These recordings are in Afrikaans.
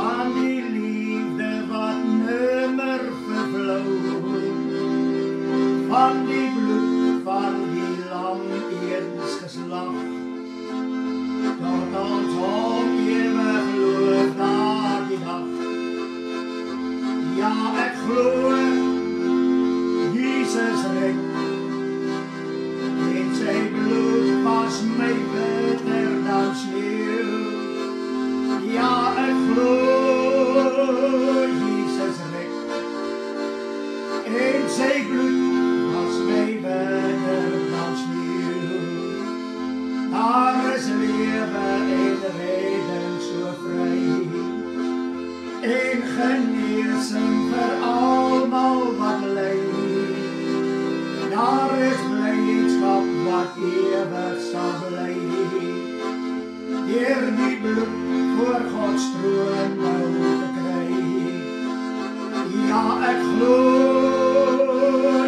van die liefde wat nimmer vervloei, van die bloed van die lam eens geslag, tot ons hom ewig loof na die dag. Ja, ek glo, Jesus red, en sy bloed was my beter dan sneeuw. Ja, ek glo, Jesus red, en sy bloed was my beter dan sneeuw. Daar is lewe en redding so vry, en geneesing vir almal wat ly. Daar is blydskap wat ewig sal bly, deur die bloed voor Gods troon nou te kry. Ja, ek glo,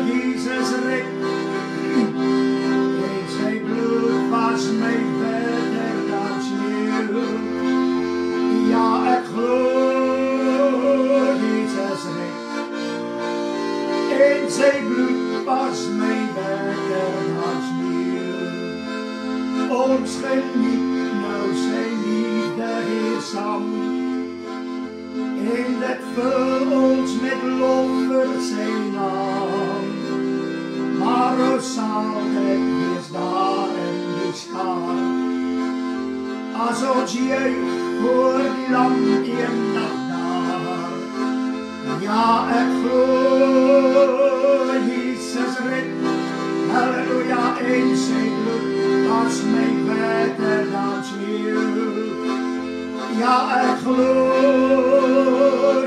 Jesus red, en sy bloed was my beter dan sneeuw. Ja, ek glo, Jesus red, en sy bloed was my beter dan sneeuw. Ons geniet nou sy liefde hier saam, en dit vul ons met lof vir sy naam. Maar ons sal dit wees daar in die skaar, as ons juig voor die lam eendag daar. Ja, ek glo, Jesus red, halleluja, en sy bloed was my beter dan sneeuw. Ja, ek glo,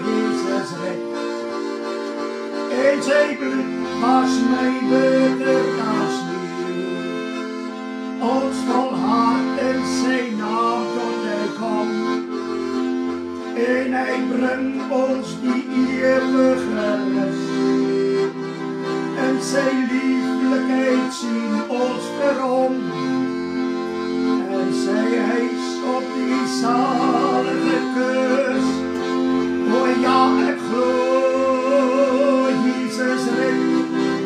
Jesus red, en sy bloed was my beter dan sneeuw. Ons volhard in sy naam tot hy kom, en hy bring ons die ewige rus. In sy lieflikheid sien ons vir hom, en sy huis op die salige kus. O ja, ek glo, Jesus red,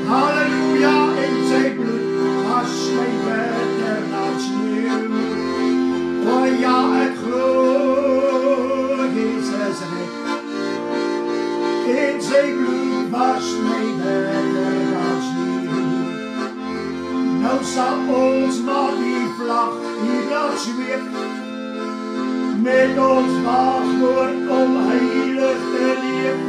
halleluja, en sy bloed was my beter dan sneeuw. O ja, ek glo, Jesus red, en sy bloed was my beter dan sneeuw. Nou sal ons maar die vlag hier laat zweef, met ons waagwoord om heilig te leef,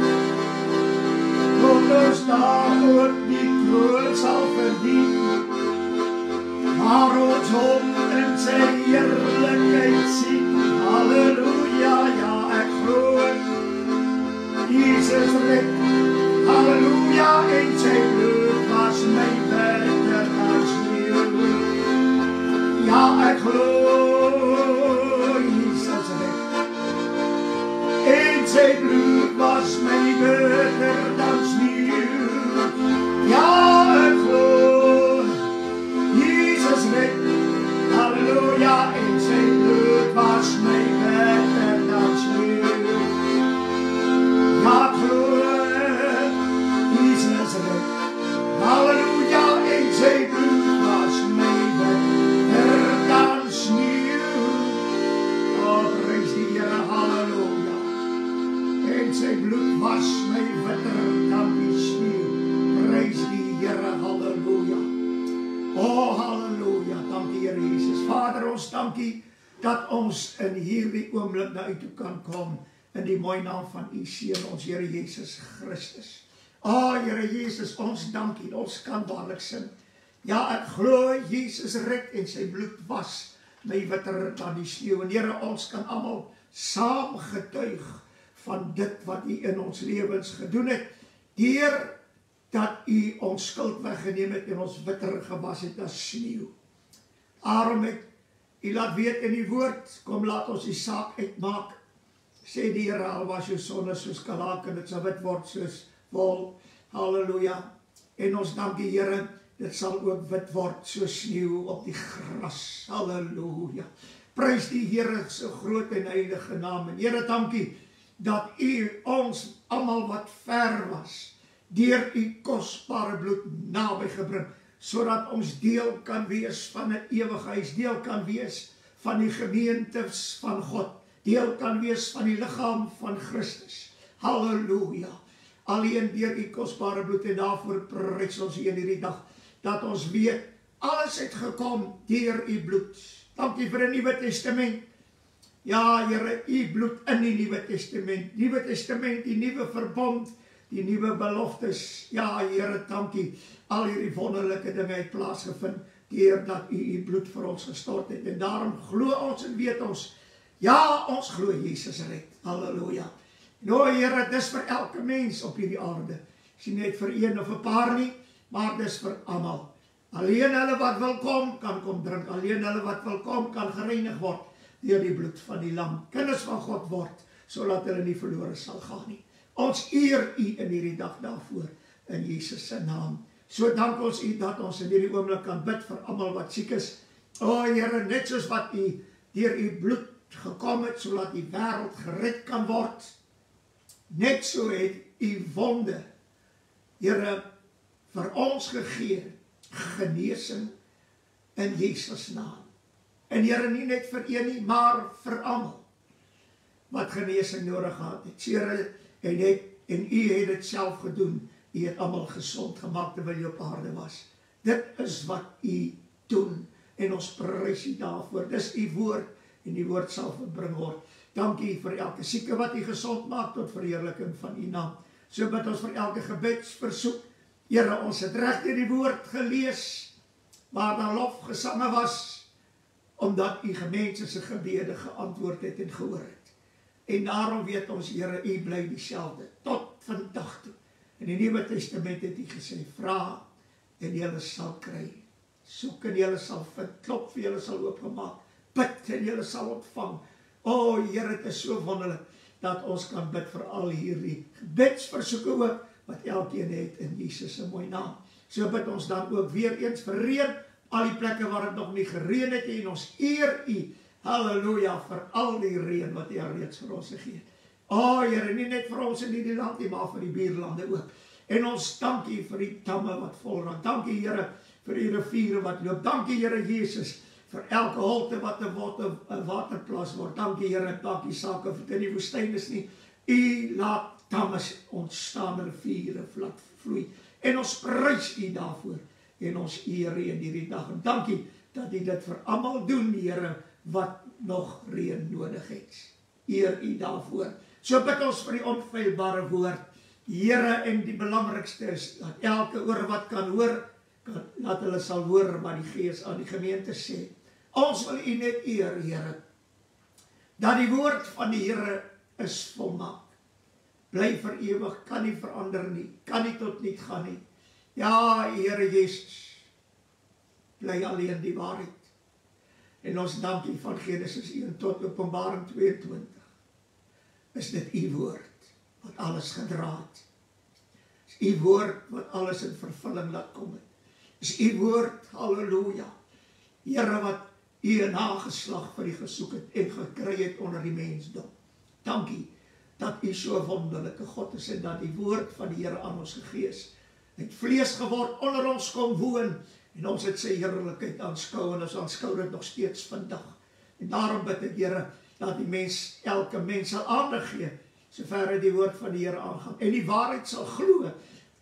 tot ons daarvoor die kroon sal verdien, maar ons hom in sy heerlijkheid sien. Halleluja, ja, ek glo, Jesus red, halleluja, en sy bloed was my beter dan sneeuw. Ja, ek glo, Jesus red, en sy bloed was my beter dan sneeuw. Ja, ek glo, Jesus red, halleluja, en sy bloed was my beter dan sneeuw. Ja, ek glo, Jesus red, halleluja, en sy bloed was my beter dan sneeuw. Oh, prys die Here, halleluja, en sy bloed was my beter dan die sneeuw. Prys die Here, halleluja. Oh, halleluja, dankie Here Jesus. Vader, ons dankie dat ons in hierdie oomblik na u toe kan kom, in die mooie naam van u Seun, ons Here Jesus Christus. Oh, Here Jesus, ons dankie, ons kan waarlik sing. Ja, ek glo, Jesus red, en sy bloed was my beter dan die sneeuw. En Here, ons kan almal saam getuig van dit wat u in ons lewens gedoen het, deur dat u ons skuld weggeneem het en ons bitter gewas het as sneeuw. Daarom het u laat weet in die woord, kom laat ons die saak uitmaak, sê die Here, al was jou sonde soos kalaken, dit sal wit word soos wol. Halleluja. En ons dank die Here, dit sal ook wit word soos sneeuw op die gras. Halleluja. Prys die Here se groot en heilige naam. En Here, dankie dat u ons almal wat ver was, deur u kosbare bloed naby gebring, sodat ons deel kan wees van 'n ewigheid, deel kan wees van die gemeentes van God, deel kan wees van die liggaam van Christus. Halleluja. Alleen deur u kosbare bloed, en daarvoor prys ons u in hierdie dag, dat ons weet, alles het gekom deur u bloed. Dankie vir 'n Nuwe Testament. Ja, Here, u bloed in die Nuwe Testament. Nuwe Testament, die nuwe verbond, die nuwe beloftes. Ja, Here, dankie. Al hierdie wonderlike dinge het plaasgevind deurdat u bloed vir ons gestort het. En daarom glo ons en weet ons, ja, ons glo Jesus red. Halleluja. Nou, Here, dis vir elke mens op hierdie aarde. Dis nie net vir een of 'n paar nie, maar dis vir almal. Alleen hulle wat wil kom, kan kom drink. Alleen hulle wat wil kom, kan gereinig word deur die bloed van die lam. Kinders van God word, sodat hulle nie verlore sal gaan nie. Ons eer u in hierdie dag daarvoor, in Jesus se naam. So dank ons u dat ons in hierdie oomblik kan bid vir almal wat siek is. O Here, net soos wat u deur u bloed gekom het, sodat die wêreld gered kan word, net so het u wonde, Here, vir ons gegee, genesing in Jesus naam. En Here, nie net vir een nie, maar vir almal wat genesing nodig gehad het. Here, en u het dit self gedoen. U het almal gesond gemaak terwyl u op aarde was. Dit is wat u doen en ons prys u daarvoor. Dis u woord en die woord sal verbring word. Dankie vir elke sieke wat u gesond maak tot verheerliking van u naam. So bid ons vir elke gebedsversoek. Here, ons het reg deur die woord gelees, waar daar lofgesange was, omdat u gemeente se gebede geantwoord het en gehoor het. En daarom weet ons, Here, u bly dieselfde, tot vandag toe. In die Nuwe Testament het u gesê, vra en julle sal kry. Soek en julle sal vind, klop vir julle sal oopgemaak, bid en julle sal ontvang. O Here, dit is so wonderlik, dat ons kan bid vir al hierdie gebedsversoeke ook, wat elkeen het in Jesus se mooi naam. So bid ons dan ook weer eens vir reën, al die plekke waar het nog nie gereën het, en ons eer u, halleluja, vir al die reën wat u reeds vir ons gegee het. O Here, nie net vir ons in hierdie land nie, maar vir die buurlande ook. En ons dank u vir die damme wat vol raak. Dank u, Here, vir die riviere wat loop. Dank u, Here Jesus, vir elke holte wat 'n waterplaas word. Dank u, Here, dank u saak of dit in die woestyn is nie. U laat damme ontstaan, riviere vloei. En ons prys u daarvoor. En ons eer u in hierdie dag. En dankie dat u dit vir almal doen, Here, wat nog reën nodig het. Eer u daarvoor. So bid ons vir die onfeilbare woord, Here, en die belangrikste is, dat elke oor wat kan hoor, dat hulle sal hoor wat die Gees aan die gemeente sê. Ons wil u net eer, Here, dat die woord van die Here is volmaak. Bly vir ewig, kan nie verander nie, kan nie tot niet gaan nie. Ja, Here Jesus, bly alleen die waarheid. En ons dank u van Genesis 1 tot Openbaring 22. Is dit u woord wat alles gedra het. Is u woord wat alles in vervulling laat kom het. Is u woord, halleluja, Here, wat u 'n nageslag vir u gesoek het en gekry het onder die mensdom. Dankie dat u so wonderlike God is en dat die woord van die Here aan ons gegee is. Het vlees geword, onder ons kom woon, en ons het sy heerlikheid aanskou, en ons aanskou dit nog steeds vandag. En daarom bid ek, Here, dat die mens, elke mens sal aandag gee, soverre die woord van die Here aangaan, en die waarheid sal glo,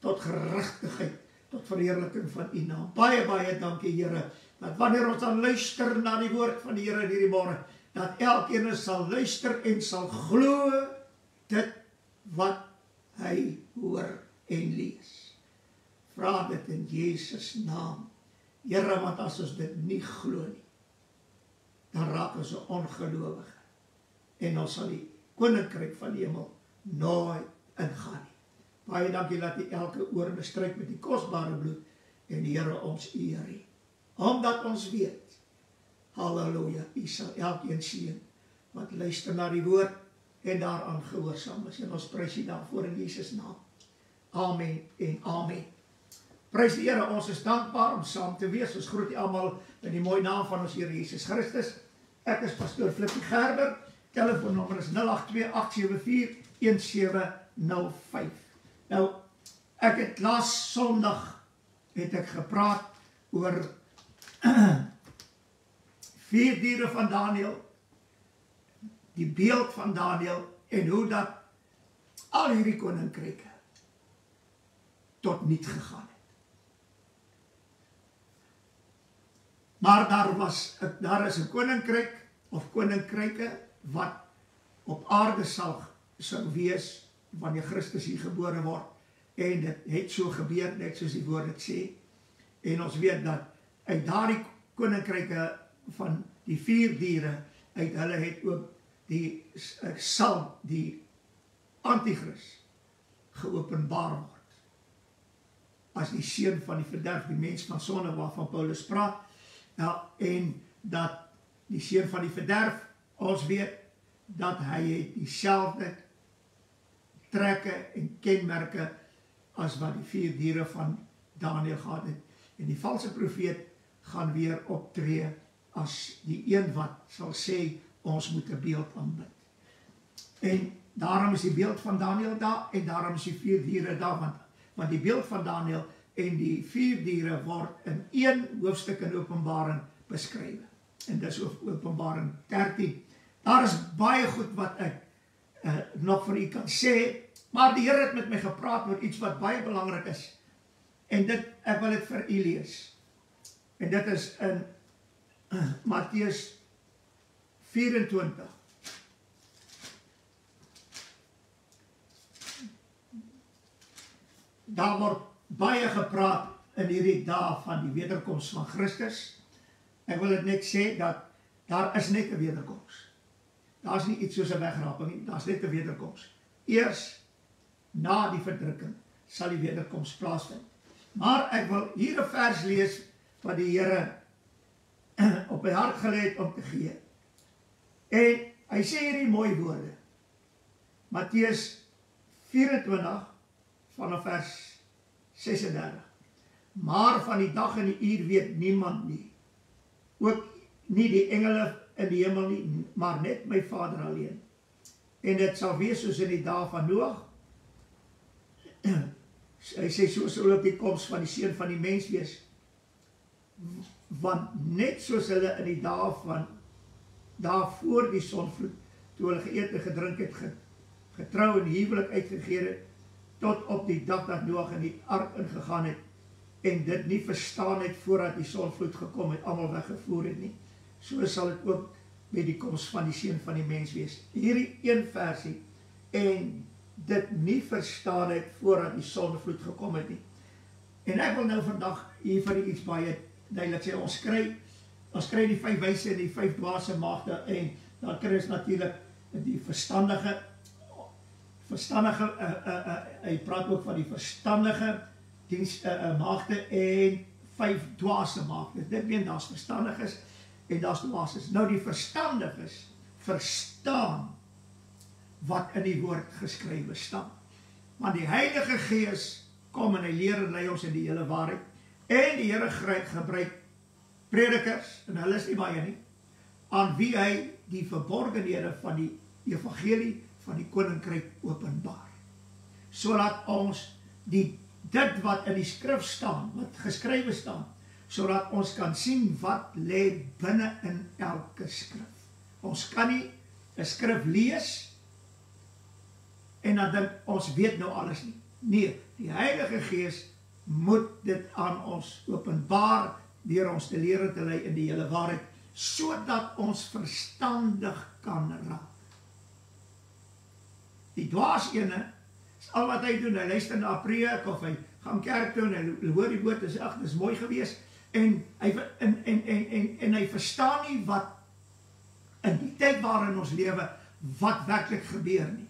tot geregtigheid, tot verheerliking van u naam. Baie, baie dankie, Here, dat wanneer ons dan luister na die woord van die Here in hierdie môre, dat elkeen sal luister en sal glo dit wat hy hoor en lees. Vra dit in Jesus naam. Here, want as ons dit nie glo nie, dan raak ons 'n ongelowige. En ons sal die koninkryk van die hemel nooit ingaan nie. Baie dankie dat u elke oor bestryk met die kosbare bloed en die Here ons eer nie. Omdat ons weet, halleluja, u sal elkeen seën wat luister na die woord en daaraan gehoorsaam is. En ons prys u daarvoor in Jesus naam. Amen en amen. Prys die Here, ons is dankbaar om saam te wees. Ons groet u almal in die mooi naam van ons Here Jesus Christus. Ek is pastoor Flippie Gerber telefoonnommer is 082-874-1705. Nou, ek het laas Sondag het ek gepraat oor 4 diere van Daniël, die beeld van Daniël en hoe dat al hierdie koninkryke tot niet gegaan het. Maar daar is 'n koninkryk of koninkryke wat op aarde sou wees wanneer Christus hier gebore word. En dit het so gebeur, net soos die woord het sê. En ons weet dat uit daardie koninkryke van die 4 diere, uit hulle het ook sal die Antichrist geopenbaar word. As die seun van die verderf, die mens van sonde waarvan Paulus praat, en dat die seun van die verderf, ons weet dat hy het dieselfde trekke en kenmerke as wat die 4 diere van Daniël gehad het. En die valse profeet gaan weer optree as die een wat sal sê, ons moet 'n beeld aanbid. En daarom is die beeld van Daniël daar, en daarom is die 4 diere daar, want die beeld van Daniël en die 4 diere word in 1 hoofstuk in Openbaring beskryf. En dis Openbaring 13. Daar is baie goed wat ek nog vir u kan sê, maar die Here het met my gepraat oor iets wat baie belangrik is. En ek wil dit vir u lees. En dit is in Matteus 24. Daar word baie gepraat in hierdie dae van die wederkoms van Christus. Ek wil dit net sê dat daar is net 'n wederkoms. Daar is nie iets soos 'n wegraping nie, daar is net 'n wederkoms. Eers na die verdrukking sal die wederkoms plaasvind. Maar ek wil hier 'n vers lees wat die Here op my hart gelê het om te gee. En hy sê hierdie mooi woorde. Matteus 24 vanaf vers 36. Maar van die dag en die uur weet niemand nie. Ook nie die engele in die hemel nie, maar net my Vader alleen. En dit sal wees soos in die dae van Noag. Hy sê, so sal ook die koms van die seun van die mens wees. Want net soos hulle in die dae van voor die sonvloed, toe hulle geëet en gedrink het, getrou en huwelik uitgegee het, tot op die dag dat Noag in die ark ingegaan het, en dit nie verstaan het voordat die sonvloed gekom het, almal weggevoer het nie. So sal dit ook met die koms van die seun van die mens wees. Hierdie een versie, en dit nie verstaan het voordat die sonvloed gekom het nie. En ek wil nou vandag hier vir iets baie duidelik sê, ons kry die 5 wyse en die 5 dwaase maagde, en dan kry ons natuurlik die verstandige, hy praat ook van die verstandige maagde en 5 dwaase maagde. Dit meen, daar is verstandiges en daar is dwaases. Nou die verstandiges verstaan wat in die woord geskrywe staan. Want die Heilige Gees kom en hy leer en lei ons in die hele waarheid. En die Here gebruik predikers, en hulle is nie baie nie, aan wie hy die verborgenhede van die evangelie van die koninkryk openbaar. Sodat ons dit wat in die skrif staan, wat geskrywe staan, sodat ons kan sien wat lê binne in elke skrif. Ons kan nie 'n skrif lees en dan dink ons weet nou alles nie. Nee, die Heilige Gees moet dit aan ons openbaar deur ons te leer en te lei in die hele waarheid, sodat ons verstandig kan raak. Die dwaas ene is al wat hy doen, hy luister na 'n preek of hy gaan kerk toe en hy hoor die woord en sê, ag, dis mooi gewees, en hy verstaan nie wat in die tyd waarin ons lewe wat werklik gebeur nie.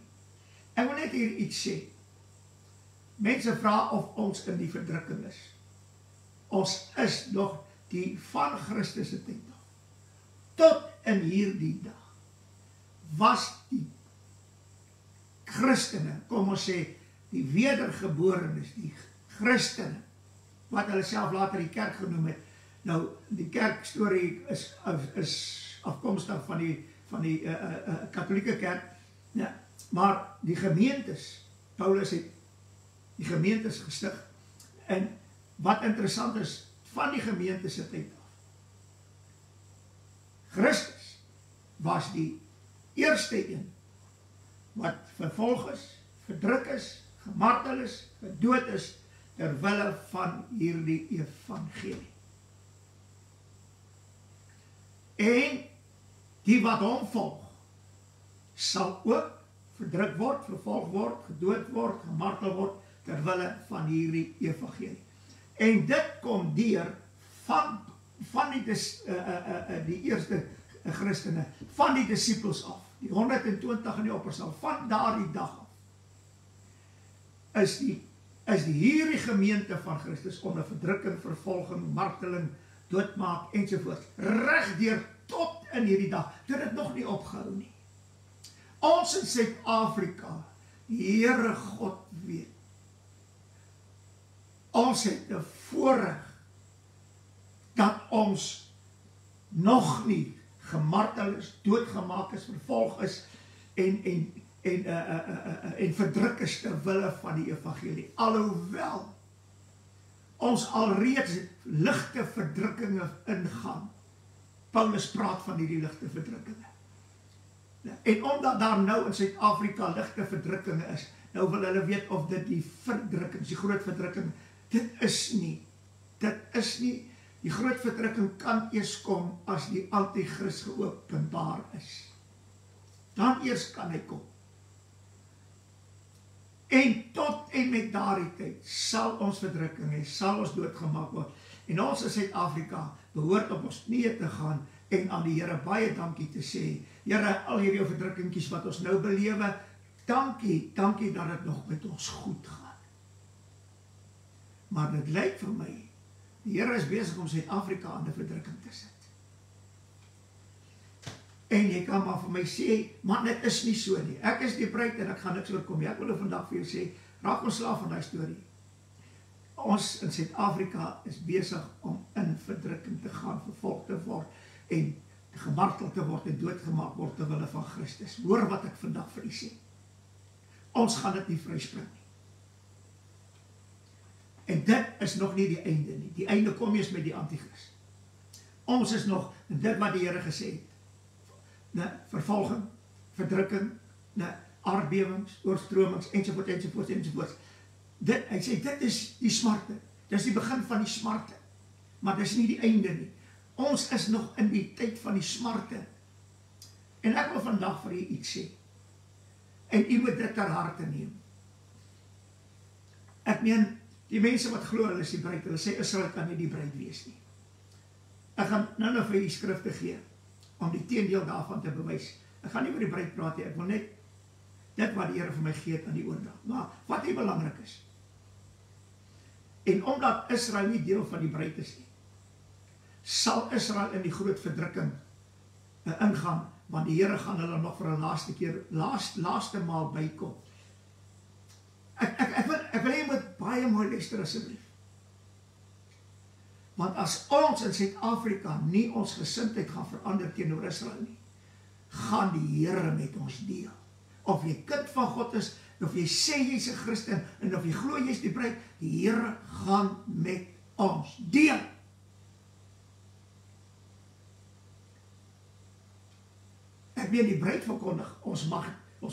Ek wil net hier iets sê. Mense vra of ons in die verdrukking is. Ons is nog die van Christus se tyd nog. Tot in hierdie dag was die Christene, kom ons sê, die wedergeborenes, die Christene, wat hulle self later die kerk genoem het. Nou, die kerkstorie is afkomstig van van die katholieke kerk. Ja, maar die gemeentes, Paulus het die gemeentes gestig. En wat interessant is, van die gemeentes se tyd af. Christus was die eerste een wat vervolg is, verdruk is, gemartel is, gedood is, terwille van hierdie evangelie. En die wat hom volg, sal ook verdruk word, vervolg word, gedood word, gemartel word, terwille van hierdie evangelie. En dit kom deur van die eerste Christene, van die disciples af, die 120 in die oppersaal, van daardie dag af, is hierdie gemeente van Christus onder verdrukking, vervolging, marteling, doodmaak ensovoorts, regdeur tot in hierdie dag, toe dit nog nie opgehou nie. Ons in Suid-Afrika, die Here God weet, ons het 'n voorreg dat ons nog nie gemartel is, doodgemaak is, vervolg is en verdruk is terwille van die evangelie. Alhoewel ons alreeds ligte verdrukkinge ingaan. Paulus praat van hierdie ligte verdrukkinge. En omdat daar nou in Suid-Afrika ligte verdrukkinge is, nou wil hulle weet of dit die verdrukkings, die groot verdrukking, dit is nie, die groot verdrukking kan eers kom as die antichrist geopenbaar is. Dan eers kan hy kom. En tot en met daardie tyd sal ons verdrukking hê, sal ons doodgemaak word. En ons in Suid-Afrika behoort op ons knieë te gaan en aan die Here baie dankie te sê. Here, al hierdie verdrukkingkies wat ons nou belewe, dankie dat dit nog met ons goed gaan. Maar dit lyk vir my, die Here is besig om Suid-Afrika aan die verdrukking te sit. En jy kan maar vir my sê, maar dit is nie so nie. Ek is die bruid en ek gaan niks oorkom. Ek wil vandag vir jou sê, raak ontslaaf van die storie. Ons in Suid-Afrika is besig om in verdrukking te gaan, vervolg te word en gemartel te word en doodgemaak word terwille van Christus. Hoor wat ek vandag vir u sê. Ons gaan dit nie vryspring nie. En dit is nog nie die einde nie. Die einde kom eers met die antichrist. Ons is nog, en dit wat die Here gesê het, vervolging, verdrukking, aardbewings, oorstromings, ensovoorts. Hy sê, dit is die smarte. Dit is die begin van die smarte. Maar dit is nie die einde nie. Ons is nog in die tyd van die smarte. En ek wil vandag vir u iets sê. En u moet dit ter harte neem. Ek meen, die mense wat glo hulle is die bruid, hulle sê Israel kan nie die bruid wees nie. Ek gaan nou vir die skrifte gee, om die teendeel daarvan te bewys. Ek gaan nie oor die bruid praat nie, ek wil net dit wat die Here vir my gee het aan die oordrag. Maar wat nie belangrik is. En omdat Israel nie deel van die bruid is nie, sal Israel in die groot verdrukking ingaan, want die Here gaan hulle nog vir 'n laaste keer, laaste maal bykom. Ek wil jy moet baie mooi luister asseblief. Want as ons in Suid-Afrika nie ons gesindheid gaan verander teenoor Israel nie, gaan die Here met ons deel. Of jy kind van God is, of jy sê jy's 'n Christen, en of jy glo jy's die bruid, die Here gaan met ons deel. Ek weet die bruid verkondig, ons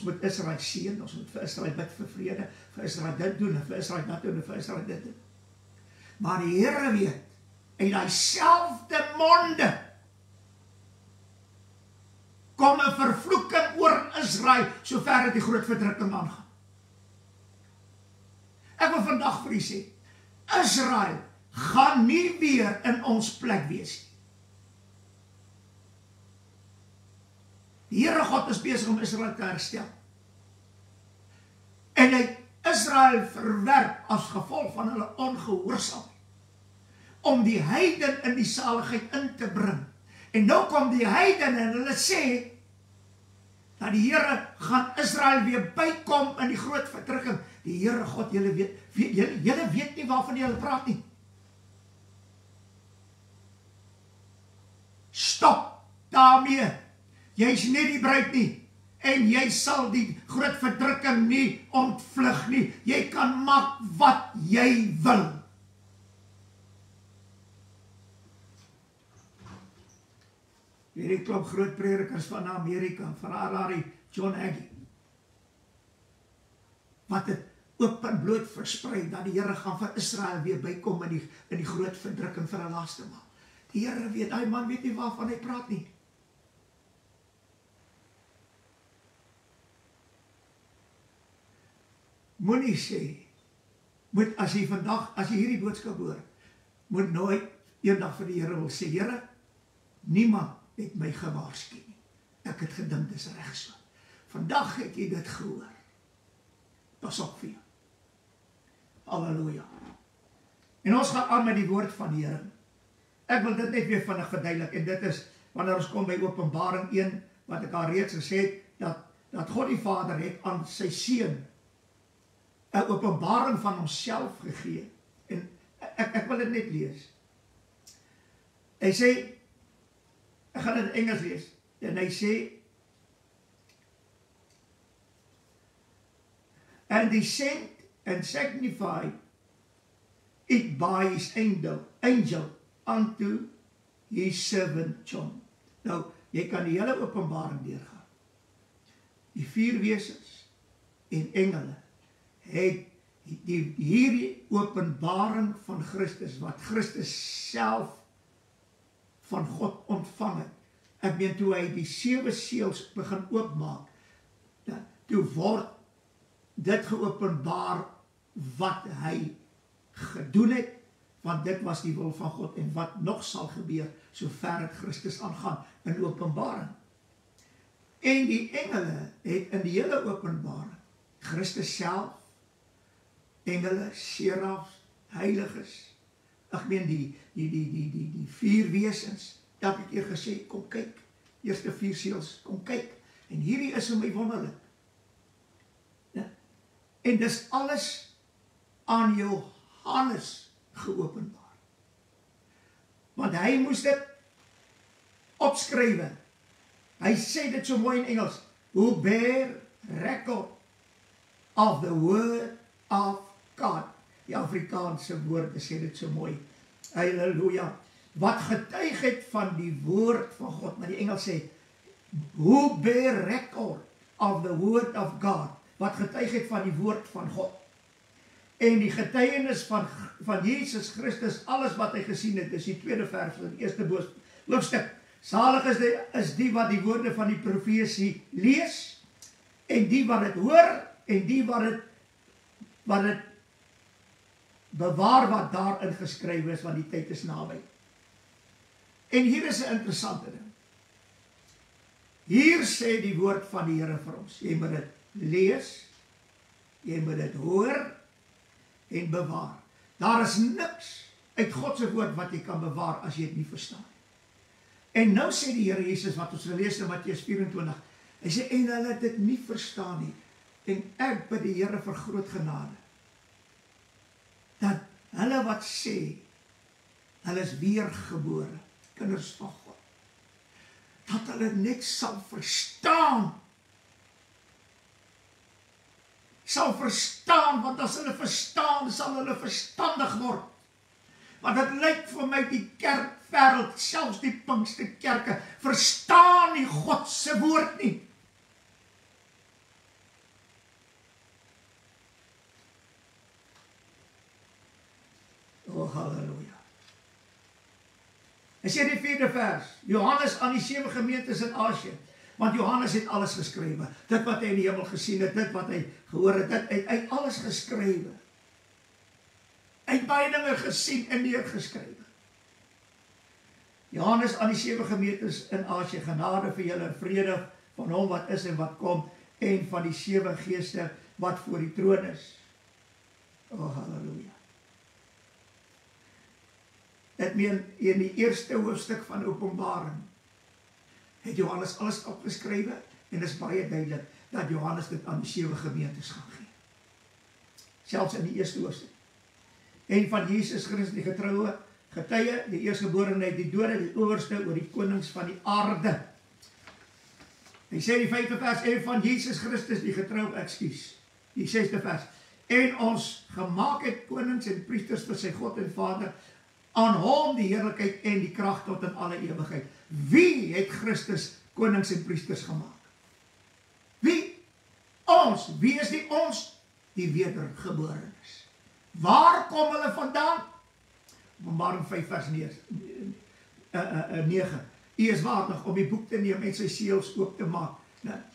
moet Israel seën, ons moet vir Israel bid vir vrede, vir Israel dit doen, en vir Israel dat doen, en vir Israel dit doen. Maar die Here weet, en hy selfde monde, kom 'n vervloeking oor Israel, sover dit die groot verdrukking aangaan. Ek wil vandag vir u sê, Israel gaan nie weer in ons plek wees nie. Die Here God is besig om Israel te herstel. En hy Israel verwerp as gevolg van hulle ongehoorsaamheid, om die heiden in die saligheid in te bring. En nou kom die heidene en hulle sê, dat die Here gaan Israel weer bykom in die groot verdrukking. Die Here God, julle weet nie waarvan julle praat nie. Stop daarmee. Jy is nie die bruid nie, en jy sal die groot verdrukking nie ontvlug nie. Jy kan maak wat jy wil. Hierdie klop groot predikers van Amerika, van Harari, John Hagee, wat het openbloot versprei, dat die Here gaan vir Israel weer bykom in die groot verdrukking vir 'n laaste maal. Die Here weet, hy man weet nie waarvan hy praat nie. Moenie sê, as jy hierdie boodskap hoor, moet nooit eendag vir die Here wil sê, Here, niemand het my gewaarsku nie. Ek het gedink dis reg so. Vandag het jy dit gehoor. Pas op vir jou. Halleluja. En ons gaan aan met die woord van die Here. Ek wil dit net weer vinnig verduidelik, en dit is, wanneer ons kom by Openbaring 1, wat ek al reeds gesê het, dat God die Vader het aan sy seun 'n openbaring van homself gegee. En ek wil dit net lees. Hy sê, ek gaan dit in Engels lees, en hy sê, and he sent and signified it by his angel unto his servant John. Nou, jy kan die hele openbaring deurgaan. Die 4 wesens en engele het hierdie openbaring van Christus, wat Christus self van God ontvang het. Ek meen, toe hy die 7 seels begin oopmaak, toe word dit geopenbaar wat hy gedoen het, want dit was die wil van God, en wat nog sal gebeur, so ver het Christus aangaan in openbaring. En die engele het in die hele openbaring, Christus self, engele, serafs, heiliges, ek meen die 4 wesens, elke keer gesê, kom kyk, eerste 4 seels, kom kyk, en hierdie is vir my wonderlik. En dis alles aan Johannes geopenbaar. Want hy moes dit opskrywe. Hy sê dit so mooi in Engels, who bear record of the word of God. Die Afrikaanse woorde sê dit so mooi. Halleluja. Wat getuig het van die woord van God. Maar die Engels sê, who bear record of the word of God. Wat getuig het van die woord van God. En die getuienis van Jesus Christus, alles wat hy gesien het, is die 2de vers van die 1ste hoofstuk. Salig is die wat die woorde van die profesie lees, en die wat het hoor, en die wat het bewaar wat daarin geskryf is, want die tyd is naby. En hier is 'n interessante ding. Hier sê die woord van die Here vir ons, jy moet dit lees, jy moet dit hoor, en bewaar. Daar is niks uit God se woord wat jy kan bewaar as jy dit nie verstaan. En nou sê die Here Jesus, wat ons lees in Matteus 24, hy sê, en hulle het dit nie verstaan nie, en ek bid die Here vir groot genade, dat hulle wat sê, hulle is weergebore, kinders van God, dat hulle net sal verstaan, want as hulle verstaan, sal hulle verstandig word. Want dit lyk vir my die kerkwêreld, selfs die Pinksterkerke, verstaan nie God se woord nie. Oh, halleluja. En sê die 4de vers, Johannes aan die 7 gemeentes in Asië, want Johannes het alles geskrywe, dit wat hy in die hemel gesien het, dit wat hy gehoor het, hy het alles geskrywe. Hy het baie dinge gesien en neergeskrywe. Johannes aan die 7 gemeentes in Asië, genade vir julle en vrede van hom wat is en wat kom, en van die 7 geeste wat voor die troon is. Oh, halleluja. Ek meen, in die 1ste hoofstuk van Openbaring, het Johannes alles opgeskrywe, en dit is baie duidelik, dat Johannes dit aan die 7 gemeentes gaan gee. Selfs in die 1ste hoofstuk. En van Jesus Christus, die getroue getuie, die eerstgeborene uit die dode, die owerste oor die konings van die aarde. Hy sê die 5de vers, en van Jesus Christus die getrou, die 6de vers, en ons gemaak het konings en priesters vir sy God en Vader, aan hom die heerlikheid en die krag tot in alle ewigheid. Wie het Christus konings en priesters gemaak? Wie? Ons. Wie is die ons? Die wedergeborenes. Waar kom hulle vandaan? Openbaring 5 vers 9. U is waardig om die boek te neem en sy seels oop te maak,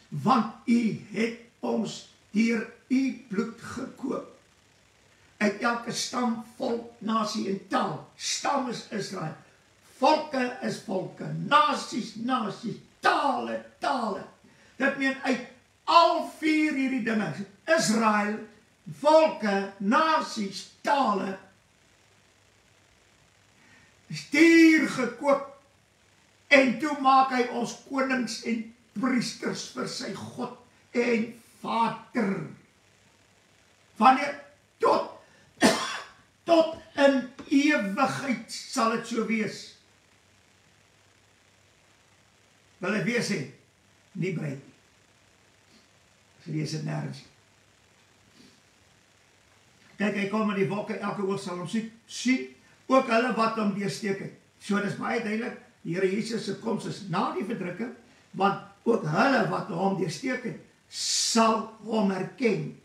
want u het ons deur u bloed gekoop. Uit elke stam, volk, nasie en taal. Stam is Israel. Volke is volke. Nasies, nasies. Tale, tale. Dit meen uit al 4 hierdie dinge. Israel, volke, nasies, tale. Is dier gekoop. En toe maak hy ons konings en priesters vir sy God en Vader. Wanneer tot in ewigheid sal het so wees. Wil het wees sê, nie breed nie. So lees het nergens. Kyk, hy kom in die wolke, elke oog sal hom sien, ook hulle wat hom deursteek het. So dis baie duidelik, die Here Jesus se koms is na die verdrukking, want ook hulle wat hom deursteek het, sal hom herken.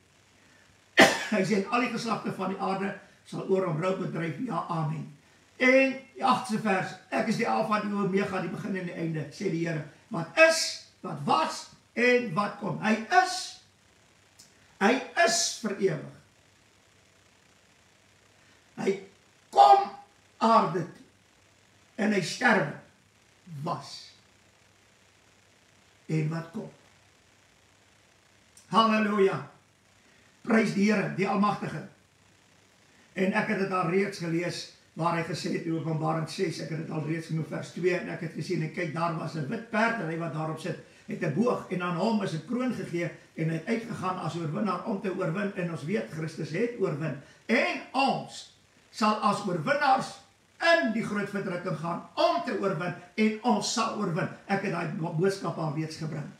Hy sê, al die geslagte van die aarde sal oor hom rou bedryf, ja, amen. En die 8de vers, ek is die Alfa, die Omega, die begin en die einde, sê die Here, wat is, wat was en wat kom. Hy is vir ewig. Hy kom aarde toe, en hy sterwe, was, en wat kom. Halleluja, prys die Here, die Almagtige. En ek het dit al reeds gelees, waar hy gesê het in Openbaring 6, ek het dit al reeds genoem vers 2, en ek het gesien, en kyk, daar was 'n wit perd, en hy wat daarop sit, het 'n boog, en aan hom is 'n kroon gegee, en hy het uitgegaan as oorwinnaar om te oorwin, en ons weet, Christus het oorwin, en ons sal as oorwinnaars in die groot verdrukking gaan, om te oorwin, en ons sal oorwin. Ek het die boodskap al reeds gebring.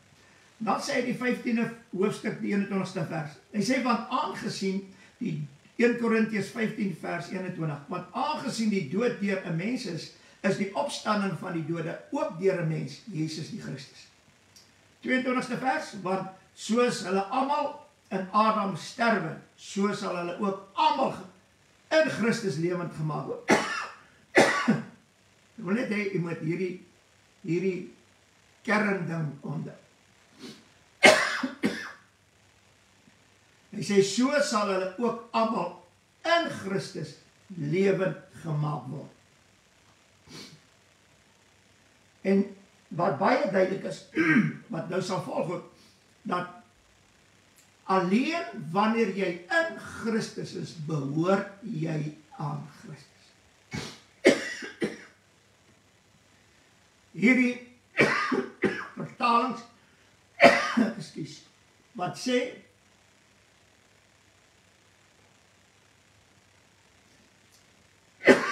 Dan sê hy die 15de hoofstuk, die 21ste vers, hy sê, want aangesien, die 1 Korintiërs 15 vers 21, want aangesien die dood deur 'n mens is die opstanding van die dode ook deur 'n mens, Jesus die Christus. 22ste vers, want soos hulle almal in Adam sterwe, so sal hulle ook almal in Christus lewend gemaak word. Ek wil net hê, jy moet hierdie kernding onder. Hy sê, so sal hulle ook almal in Christus lewend gemaak word. En wat baie duidelik is, wat nou sal volg, dat alleen wanneer jy in Christus is, behoort jy aan Christus. Hierdie vertalings, wat sê,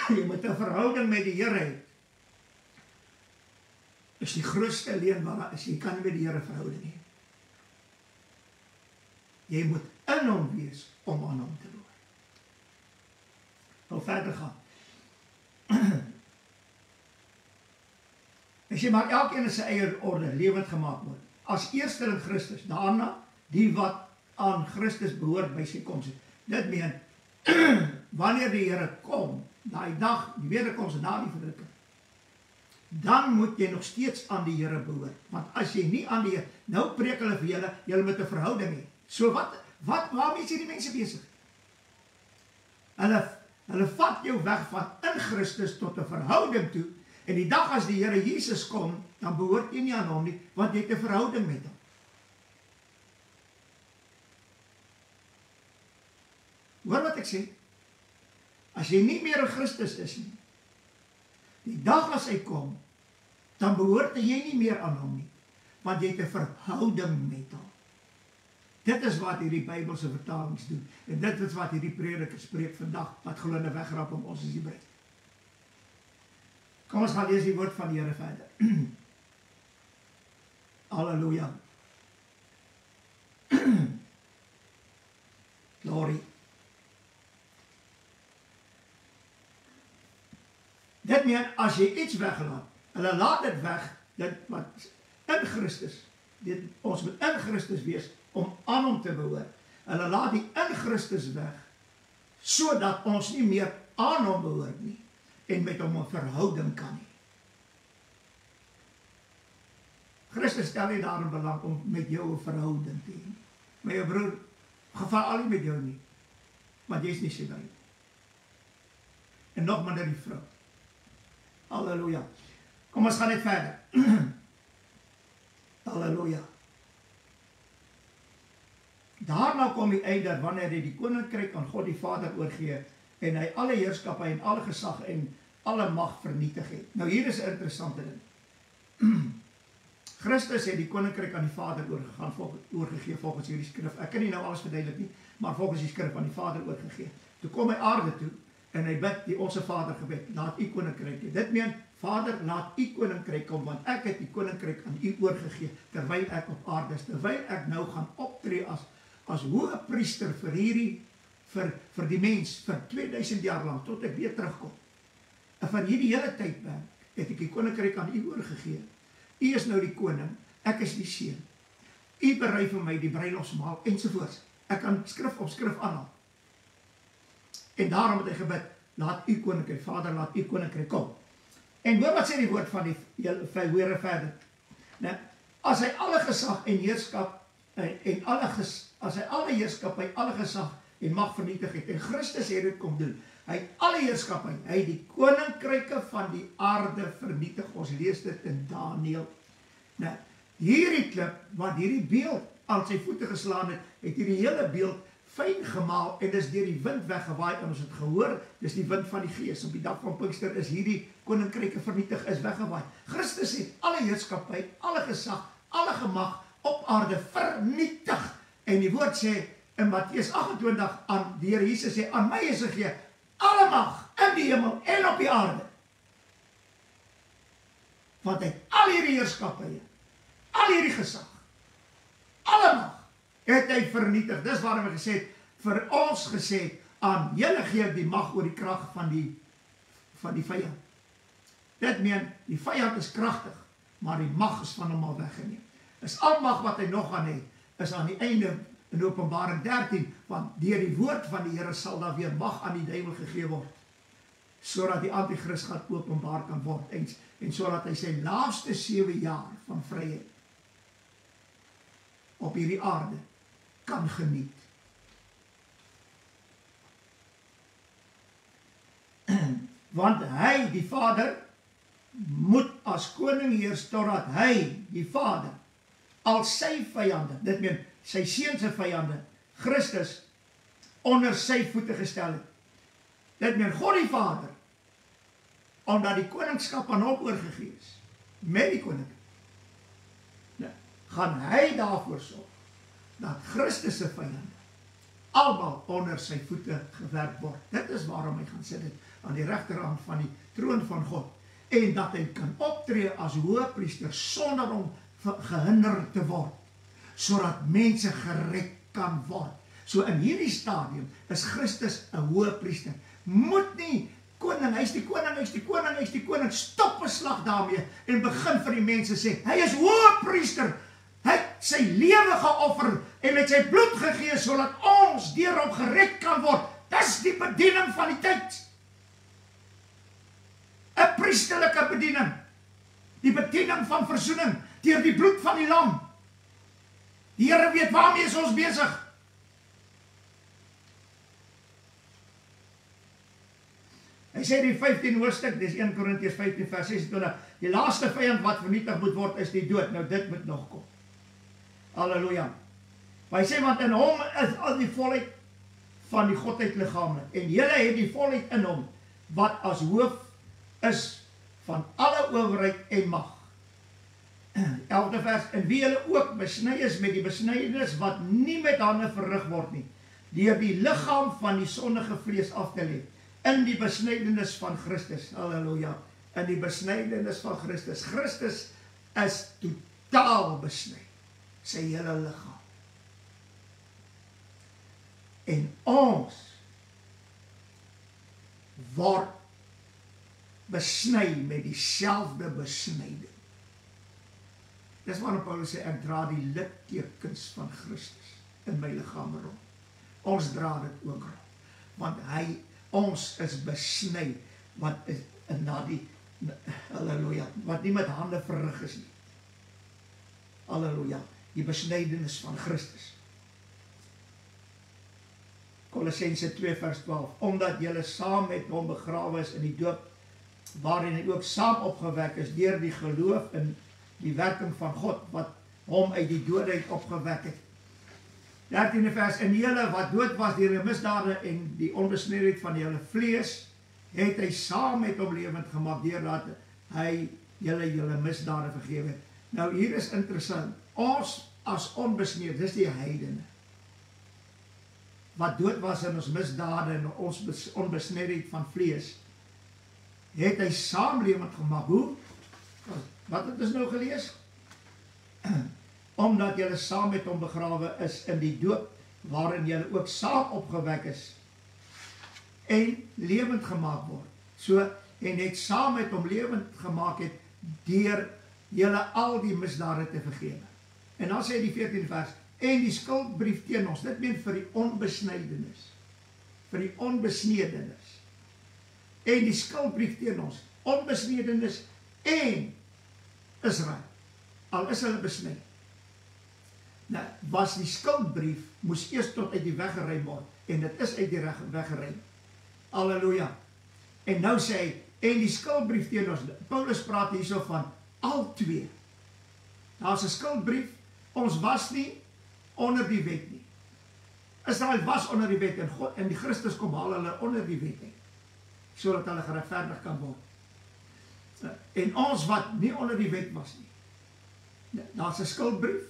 jy moet 'n verhouding met die Here hê, is die grootste leen wat daar is. Jy kan nie met die Here verhouding hê. Jy moet in hom wees om aan hom te behoort. Nou verder gaan. Hy sê, maar elkeen in sy eie orde lewend gemaak word. As eersteling Christus, daarna die wat aan Christus behoort by sy koms. Dit meen, wanneer die Here kom, daai dag, die wederkoms na die verdrukking, dan moet jy nog steeds aan die Here behoort. Want as jy nie aan die Here, nou preek hulle vir julle moet 'n verhouding hê. So waarmee is hierdie mense besig? Hulle vat jou weg van in Christus tot 'n verhouding toe, en die dag as die Here Jesus kom, dan behoort jy nie aan hom nie, want jy het 'n verhouding met hom. Hoor wat ek sê? As jy nie meer in Christus is nie, die dag as hy kom, dan behoort jy nie meer aan hom nie, want jy het 'n verhouding met hom. Dit is wat hierdie Bybelse vertalings doen, en dit is wat hierdie prediker spreek vandag, wat glo in 'n wegrap om ons is die breed. Kom ons gaan lees die woord van die Here verder. Halleluja. Glory. Dit meen, as jy iets weglaat, hulle laat dit weg, dit wat in Christus, ons moet in Christus wees, om aan hom te behoort. Hulle laat die in Christus weg, sodat ons nie meer aan hom behoort nie, en met hom 'n verhouding kan nie. Christus stel nie daarin belang om met jou 'n verhouding te hê. Maar jou broer, gevaar al nie met jou nie, want jy is nie sy by. En nog minder die vrou. Halleluja. Kom ons gaan net verder. Halleluja. Daarna kom die einde wanneer hy die koninkryk aan God die Vader oorgee en hy alle heerskappe en alle gesag en alle mag vernietig het. Nou hier is 'n interessante ding. Christus het die koninkryk aan die Vader oorgegee volgens hierdie skrif. Ek kan nie nou alles verduidelik nie, maar volgens die skrif aan die Vader oorgegee. Toe kom hy aarde toe en hy bid die Onse Vader gebed, laat u koninkryk hê. Dit meen, Vader, laat u koninkryk kom, want ek het die koninkryk aan u oorgegee, terwyl ek op aarde is, terwyl ek nou gaan optree as hoë priester vir die mens, vir 2000 jaar lang, tot ek weer terugkom. En van hierdie hele tydperk het ek die koninkryk aan u oorgegee. U is nou die koning, ek is die seun. U berei vir my die bruilofsmaal ensovoorts. Ek kan skrif op skrif aanhaal. En daarom het hy gebid, laat u koninkryk, Vader, laat u koninkryk kom. En hoor wat sê die woord van die hoor verder. Nou, as hy alle gesag en heerskap as hy alle heerskap, hy alle gesag en mag vernietig het, en Christus het dit kom doen. Hy het alle heerskap, hy het die koninkryke van die aarde vernietig. Ons lees dit in Daniël. Nou, hierdie klip, wat hierdie beeld aan sy voete geslaan het, het hierdie hele beeld fyn gemaal en is deur die wind weggewaai en ons het gehoor, dis die wind van die Gees. Op die dag van Pinkster is hierdie koninkryke vernietig, is weggewaai. Christus het alle heerskappy, alle gesag, alle gemag op aarde vernietig. En die woord sê in Matteus 28 aan die Here Jesus sê, aan my is gegee alle mag in die hemel en op die aarde. Want hy het al hierdie heerskappy, al hierdie gesag, alle mag het hy vernietig. Dis waarom hy gesê het, vir ons gesê, aan julle gee die mag oor die krag van die vyand. Dit meen, die vyand is kragtig, maar die mag is van hom al weggeneem. Is al mag wat hy nog gaan hê, is aan die einde in Openbaring 13, want deur die woord van die Here sal daar weer mag aan die duiwel gegee word, sodat die antichrist gaan openbaar kan word, en sodat hy sy laaste 7 jaar van vryheid op hierdie aarde kan geniet. Want hy, die Vader, moet as koning heers totdat hy, die Vader, al sy vyande, dit meen sy seun se vyande, Christus, onder sy voete gestel het. Dit meen God die Vader, omdat die koningskap aan hom oorgegee is, met die koning, gaan hy daarvoor sorg, dat Christus se vyande almal onder sy voete gewerp word. Dit is waarom hy gaan sit het aan die regterhand van die troon van God, en dat hy kan optree as hoëpriester sonder om gehinder te word, sodat mense gered kan word. So in hierdie stadium is Christus 'n hoëpriester. Moet nie koning, hy is die koning, hy is die koning, hy is die koning, stop 'n slag daarmee en begin vir die mense sê, hy is hoëpriester. Hy het sy lewe geoffer en het sy bloed gegee sodat ons deur hom gered kan word. Dis die bediening van die tyd. 'n priesterlike bediening. Die bediening van verzoening deur die bloed van die lam. Die Here weet waarmee is ons besig. Hy sê die 15 hoofstuk, dis 1 Korintiërs 15 vers 26, die laaste vyand wat vernietig moet word is die dood. Nou dit moet nog kom. Halleluja. Maar hy sê, want in hom is al die volheid van die godheid liggaamlik, en julle het die volheid in hom, wat as hoof is van alle owerheid en mag. 11de vers, en wie julle ook besny is met die besnydenis wat nie met hande verrig word nie, deur die liggaam van die sondige vlees af te lê, in die besnydenis van Christus. Halleluja. In die besnydenis van Christus. Christus is totaal besny, sy hele liggaam. En ons word besny met dieselfde besnyding. Dis waarom Paulus sê, ek dra die littekens van Christus in my liggaam rond. Ons dra dit ook rond, want ons is besny, wat is na die, halleluja, wat nie met hande verrig is nie. Halleluja, die besnydenis van Christus. Kolossense 2 vers 12, omdat julle saam met hom begrawe is in die doop, waarin hy ook saam opgewek is deur die geloof in die werking van God, wat hom uit die doodheid opgewek het. 13de vers, en julle wat dood was deur die misdade en die onbesneedheid van julle vlees, het hy saam met hom lewend gemaak, deurdat hy julle misdade vergewe het. Nou hier is interessant, ons as onbesneed, dis die heidene, wat dood was in ons misdade en ons onbesneedheid van vlees, het hy saam lewend gemaak. Hoe? Wat het ons nou gelees? Omdat julle saam met hom begrawe is in die doop, waarin julle ook saam opgewek is, en lewend gemaak word. So, en het saam met hom lewend gemaak het, deur julle al die misdade te vergewe. En dan sê die 14de vers, en die skuldbrief teen ons, dit meen vir die onbesnydenis, vir die onbesnedenis, en die skuldbrief teen ons, onbesnedenis en Israel, al is hulle besny. Nou, was die skuldbrief, moes eers tot uit die weg geruim word, en dit is uit die weg geruim. Halleluja. En nou sê hy, en die skuldbrief teen ons, Paulus praat hierso van al twee. Daar is 'n skuldbrief, ons was nie onder die wet nie. Israel was onder die wet, en God, en die Christus kom haal hulle onder die wet nie, sodat hulle geregverdig kan word. En ons wat nie onder die wet was nie, daar is 'n skuldbrief,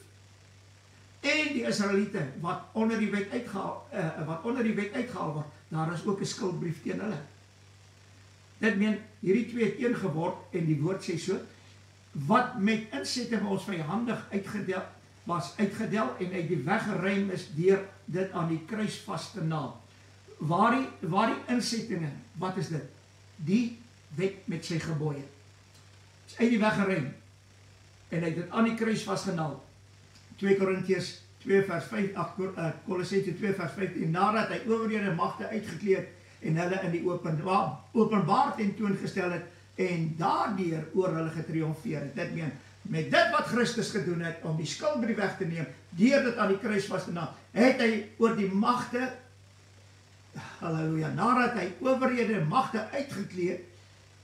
en die Israeliete wat onder die wet uitgehaal word, daar is ook 'n skuldbrief teen hulle. Dit meen, hierdie twee het een geword, en die woord sê so, wat met insetting ons vyandig uitgedel en uit die weg geruim is deur dit aan die kruis vas te naal. Waar die insettinge, wat is dit? Die wet met sy gebooie. Is uit die weg geruim en hy het dit aan die kruis vasgenaal. 2 Korintiërs 2 vers 5, Kolossense 2 vers 5, en nadat hy owerhede en magte uitgekleed en hulle in die openbaar tentoongestel het en daardeur oor hulle getriomfeer het. Dit meen, met dit wat Christus gedoen het om die skuldbrief weg te neem, deur dit aan die kruis vas te naal, het hy oor die magte, halleluja, nadat hy owerhede en magte uitgekleed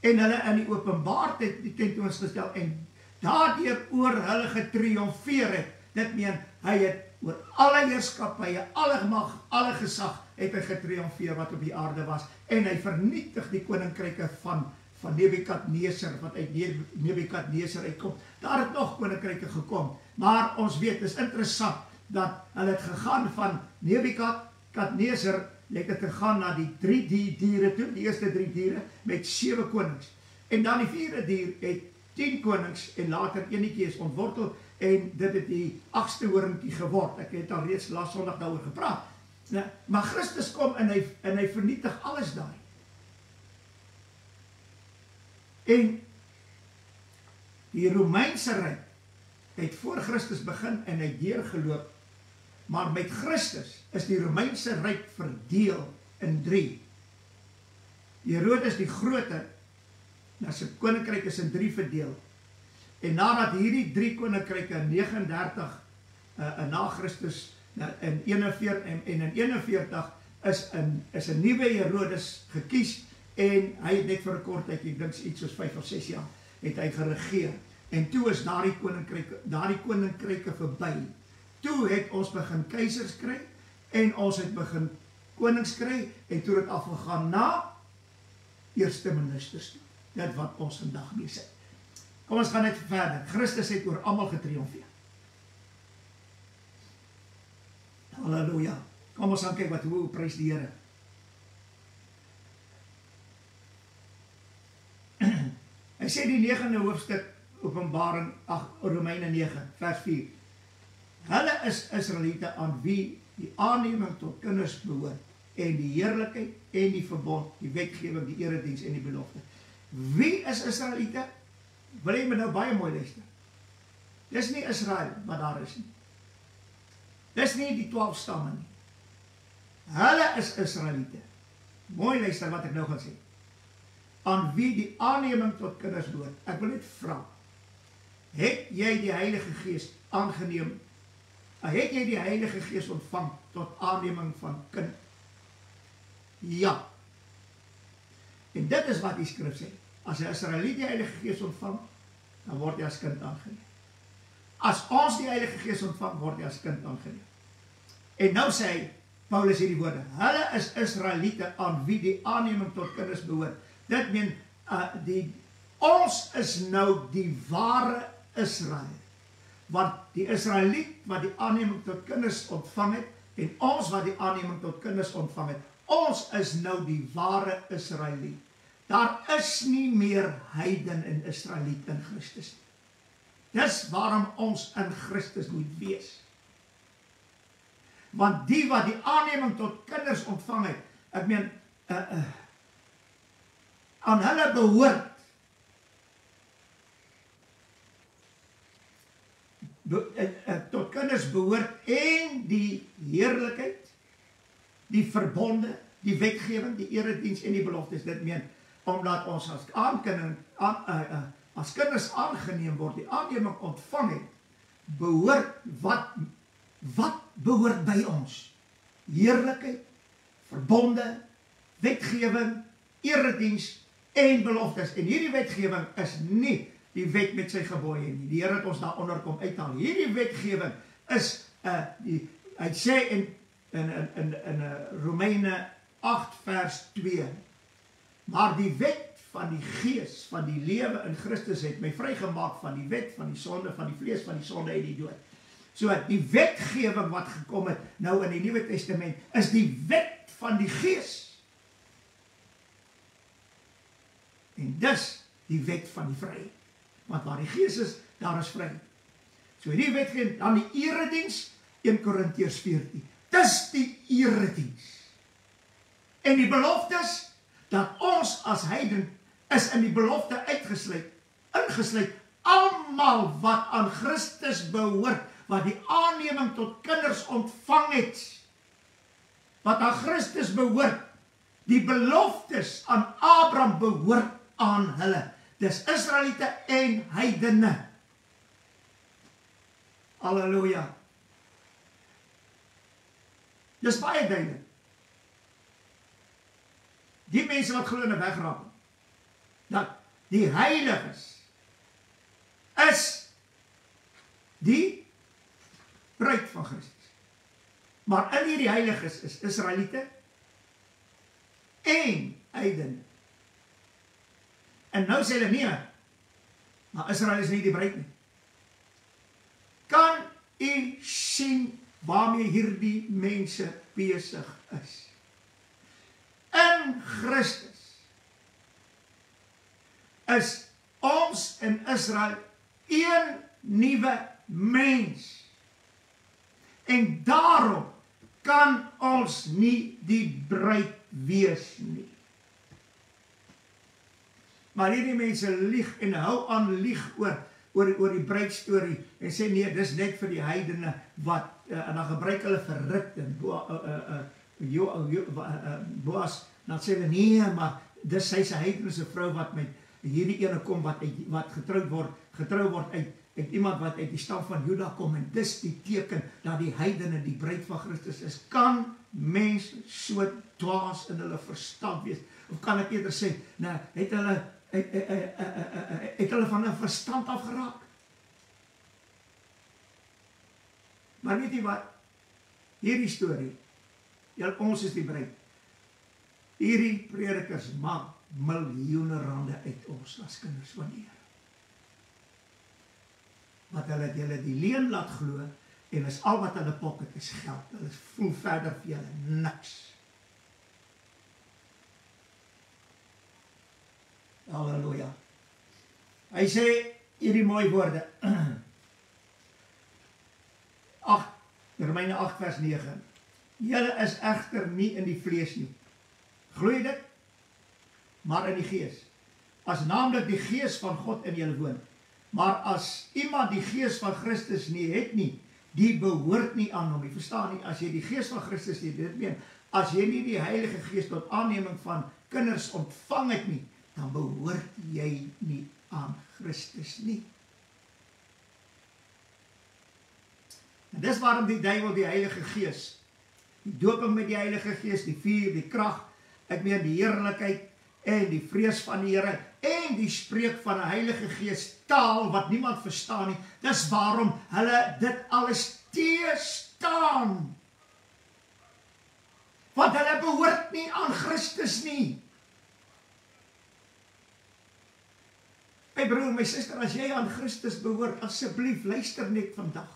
en hulle in die openbaar tentoongestel en daardeur oor hulle getriomfeer het. Dit meen, hy het oor alle heerskappye, alle mag, alle gesag, het hy getriomfeer wat op die aarde was, en hy vernietig die koninkryke van Nebukadneser, wat uit Nebukadneser uitkom. Daar het nog koninkryke gekom, maar ons weet, is interessant, dat hulle het gegaan van Nebukadneser, het het gegaan na die 3 diere toe, die eerste 3 diere, met 7 konings, en dan die 4de dier het 10 konings, en later enetjie is ontwortel, en dit het die 8ste horingkie geword. Ek het al reeds laas Sondag daaroor gepraat. Maar Christus kom en hy vernietig alles daar. En die Romeinse ryk het voor Christus begin en hy deurgeloop, maar met Christus is die Romeinse ryk verdeel in 3. Herodes die Grote, nou sy koninkryk is in 3 verdeel. En nadat hierdie 3 koninkryke in 39 na Christus in 41 en in 41 is 'n nuwe Herodes gekies, en hy het net vir 'n kort tyd, ek dink iets soos 5 of 6 jaar, het hy geregeer. En toe is daardie koninkryke verby. Toe het ons begin keisers kry, en ons het begin konings kry, en toe het afgegaan na eerste ministers toe. Dit wat ons vandag mee sê. Kom ons gaan net verder. Christus het oor almal getriomfeer. Halleluja. Kom ons gaan kyk wat hoe prys die Here. Hy sê die 9de hoofstuk Romeine 9 vers 4. Hulle is Israeliete aan wie die aanneming tot kinders behoort en die heerlikheid en die verbond, die wetgewing, die erediens en die belofte. Wie is Israeliete? Wil jy my nou baie mooi luister? Dis nie Israel wat daar is nie. Dis nie die 12 stamme nie. Hulle is Israeliete. Mooi luister wat ek nou gaan sê. Aan wie die aanneming tot kinders behoort. Ek wil net vra, het jy die Heilige Gees aangeneem? Het jy die Heilige Gees ontvang tot aanneming van kind? Ja. En dit is wat die skrif sê. As 'n Israeliet die Heilige Gees ontvang, dan word hy as kind aangeneem. As ons die Heilige Gees ontvang, word hy as kind aangeneem. En nou sê hy, Paulus hierdie woorde, hulle is Israeliete aan wie die aanneming tot kinders behoort. Dit meen, ons is nou die ware Israel. Want die Israeliet wat die aanneming tot kinders ontvang het, en ons wat die aanneming tot kinders ontvang het, ons is nou die ware Israeliet. Daar is nie meer heiden en Israeliet in Christus nie. Dis waarom ons in Christus moet wees. Want die wat die aanneming tot kinders ontvang het, ek meen, aan hulle behoort tot kinders behoort en die heerlikheid, die verbonde, die wetgewing, die erediens en die beloftes. Dit meen, omdat ons as kinders aangeneem word, die aanneming ontvang het, behoort wat behoort by ons? Heerlikheid, verbonde, wetgewing, erediens en beloftes. En hierdie wetgewing is nie die wet met sy gebooie nie. Die Here het ons daaronder kom uithaal. Hierdie wetgewing is hy sê in Romeine 8 vers 2, maar die wet van die gees, van die lewe in Christus het my vrygemaak van die wet, van die sonde, van die vlees, van die sonde en die dood. So, die wetgewing wat gekom het, nou in die Nuwe Testament, is die wet van die gees. En dis die wet van die vryheid. Want waar die gees is, daar is vryheid. So die wetgewing, dan die erediens, 1 Korintiërs 14. Dis die erediens. En die beloftes, dat ons as heiden is in die belofte ingesluit, almal wat aan Christus behoort, wat die aanneming tot kinders ontvang het, wat aan Christus behoort, die beloftes aan Abraham behoort aan hulle. Dis Israeliete en heidene. Halleluja. Dis baie duidelik. Die mense wat glo in 'n wegraap, dat die heiliges is die bruid van Christus. Maar in hierdie heiliges is Israeliete en heidene. En nou sê hulle nee, maar Israel is nie die bruid nie. Kan u sien waarmee hierdie mense besig is? In Christus is ons in Israel een nuwe mens. En daarom kan ons nie die bruid wees nie. Maar hierdie mense lieg en hou aan lieg oor die bruidstorie en sê nee, dis net vir die heidene wat, en dan gebruik hulle vir Rut en Boas, dan sê hulle nee, maar dis sy se heidense vrou wat met hierdie ene kom wat getrou word uit iemand wat uit die stam van Juda kom, en dis die teken dat die heidene die bruid van Christus is. Kan mense so dwaas in hulle verstand wees? Of kan ek eerder sê, nou, het hulle van hulle verstand afgeraak? Maar weet jy wat? Hierdie storie, ons is die bruid. Hierdie predikers maak miljoene rande uit ons as kinders van die Here. Wat hulle die leuen laat glo, en is al wat hulle pocket is geld. Hulle voel verder vir hulle niks. Halleluja. Hy sê, hierdie mooi woorde. Romeine 8 vers 9. Julle is egter nie in die vlees nie. Glo jy dit? Maar in die gees. As naamlik die gees van God in julle woon. Maar as iemand die gees van Christus nie het nie, die behoort nie aan hom. Jy verstaan nie, as jy die gees van Christus nie, dit meen, as jy nie die Heilige Gees tot aanneming van kinders ontvang het nie, dan behoort jy nie aan Christus nie. En dis waarom die duiwel die Heilige Gees, die doping met die Heilige Gees, die vuur, die krag, ek meen die heerlikheid en die vrees van die Here en die spreek van 'n Heilige Gees taal wat niemand verstaan nie. Dis waarom hulle dit alles teestaan. Want hulle behoort nie aan Christus nie. My broer, my suster, as jy aan Christus behoort, asseblief luister net vandag.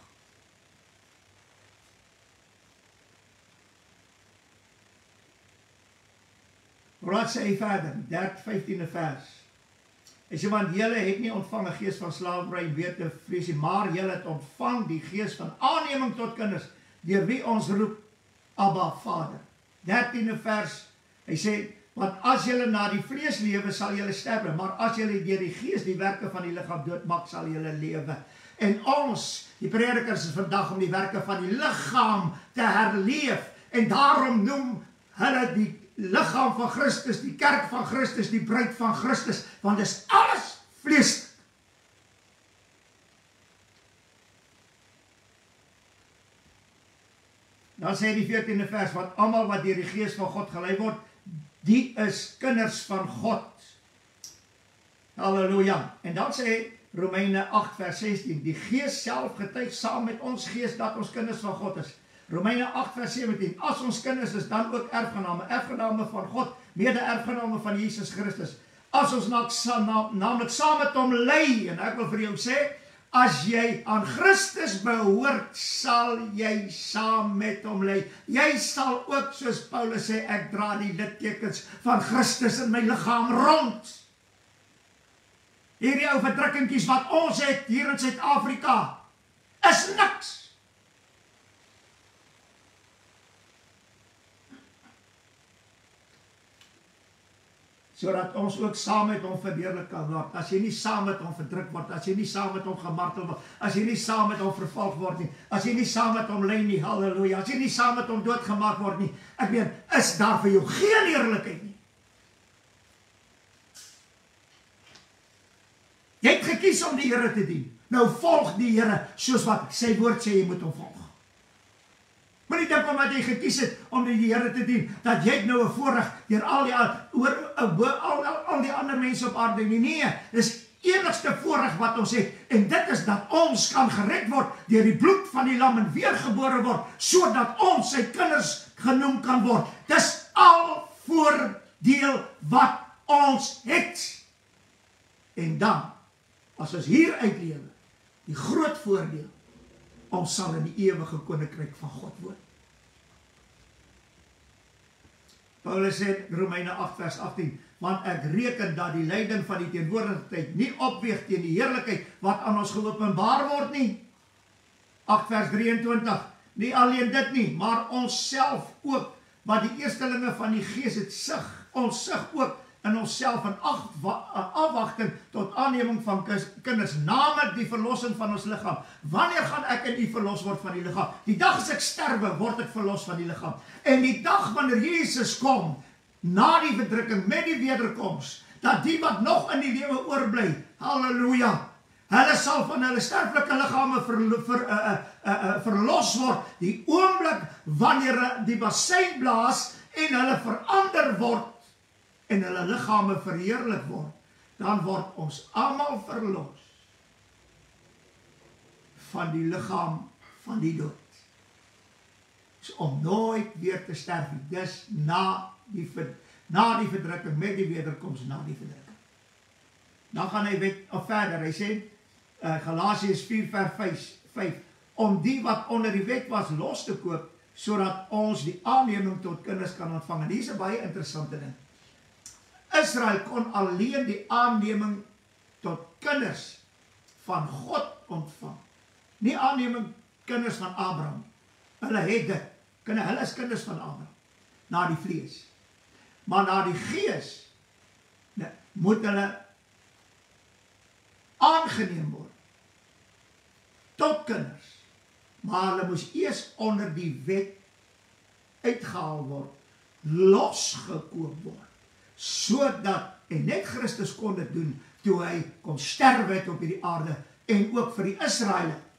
Wat sê hy verder? 15de vers. Hy sê, want julle het nie ontvang 'n gees van slawerny en weer te vrees nie, maar julle het ontvang die gees van aanneming tot kinders, deur wie ons roep, Abba, Vader. 13de vers, hy sê, want as julle na die vlees lewe, sal julle sterwe, maar as julle deur die gees die werke van die liggaam doodmaak, sal julle lewe. En ons, die predikers, is vandag om die werke van die liggaam te herleef, en daarom noem hulle die liggaam van Christus, die kerk van Christus, die bruid van Christus, want dit is alles vleeslik. Dan sê die 14de vers, want almal wat deur die gees van God gelei word, die is kinders van God. Halleluja. En dan sê Romeine 8 vers 16, die gees self getuig saam met ons gees dat ons kinders van God is. Romeine 8 vers 17, as ons kinders is, dan ook erfgename, erfgename van God, mede-erfgename van Jesus Christus. As ons naamlik saam met hom ly, en ek wil vir jou sê, as jy aan Christus behoort, sal jy saam met hom ly. Jy sal ook, soos Paulus sê, ek dra die littekens van Christus in my liggaam rond. Hierdie ou verdrukkingkies wat ons het hier in Suid-Afrika, is niks. Sodat ons ook saam met hom verheerlik kan word. As jy nie saam met hom verdruk word, as jy nie saam met hom gemartel word, as jy nie saam met hom vervolg word nie, as jy nie saam met hom ly nie, halleluja, as jy nie saam met hom doodgemaak word nie, ek meen, is daar vir jou geen eerlikheid nie. Jy het gekies om die Here te dien. Nou volg die Here soos wat sy woord sê jy moet hom volg. Maar nie dink omdat jy gekies het om die Here te dien, dat jy nou 'n voorreg deur al die ander mense op aarde nie. Nee, dis enigste voorreg wat ons het, en dit is dat ons kan gered word deur die bloed van die lam en weergebore word, sodat ons sy kinders genoem kan word. Dis al voordeel wat ons het. En dan, as ons hier uitlewe, die groot voordeel, ons sal in die ewige koninkryk van God woon. Paulus sê, Romeine 8 vers 18, want ek reken dat die lyding van die teenwoordige tyd nie opweeg teen die heerlikheid wat aan ons geopenbaar word nie. 8 vers 23, nie alleen dit nie, maar ons self ook, wat die eerstelinge van die gees het sig, ons sig ook in onsself in afwagting tot aanneming van kinders, naamlik die verlossing van ons liggaam. Wanneer gaan ek en u verlos word van die liggaam? Die dag as ek sterwe, word ek verlos van die liggaam. En die dag wanneer Jesus kom, na die verdrukking, met die wederkoms, dat die wat nog in die lewe oorbly, halleluja, hulle sal van hulle sterflike liggame verlos word, die oomblik wanneer die bassein blaas en hulle verander word, en hulle liggame verheerlik word, dan word ons almal verlos van die liggaam van die dood. So om nooit weer te sterf, dis na die verdrukking, met die wederkoms na die verdrukking. Dan gaan hy verder, hy sê, Galasiërs 4 vers 5, om die wat onder die wet was los te koop, sodat ons die aanneming tot kinders kan ontvang. En hier is 'n baie interessante ding. Israel kon alleen die aanneming tot kinders van God ontvang. Nie aanneming kinders van Abraham. Hulle het dit. Hulle is kinders van Abraham. Na die vlees. Maar na die gees moet hulle aangeneem word. Tot kinders. Maar hulle moes eers onder die wet uitgehaal word. Losgekoop word. Sodat, en net Christus kon dit doen, toe hy kon sterwe het op hierdie aarde, en ook vir die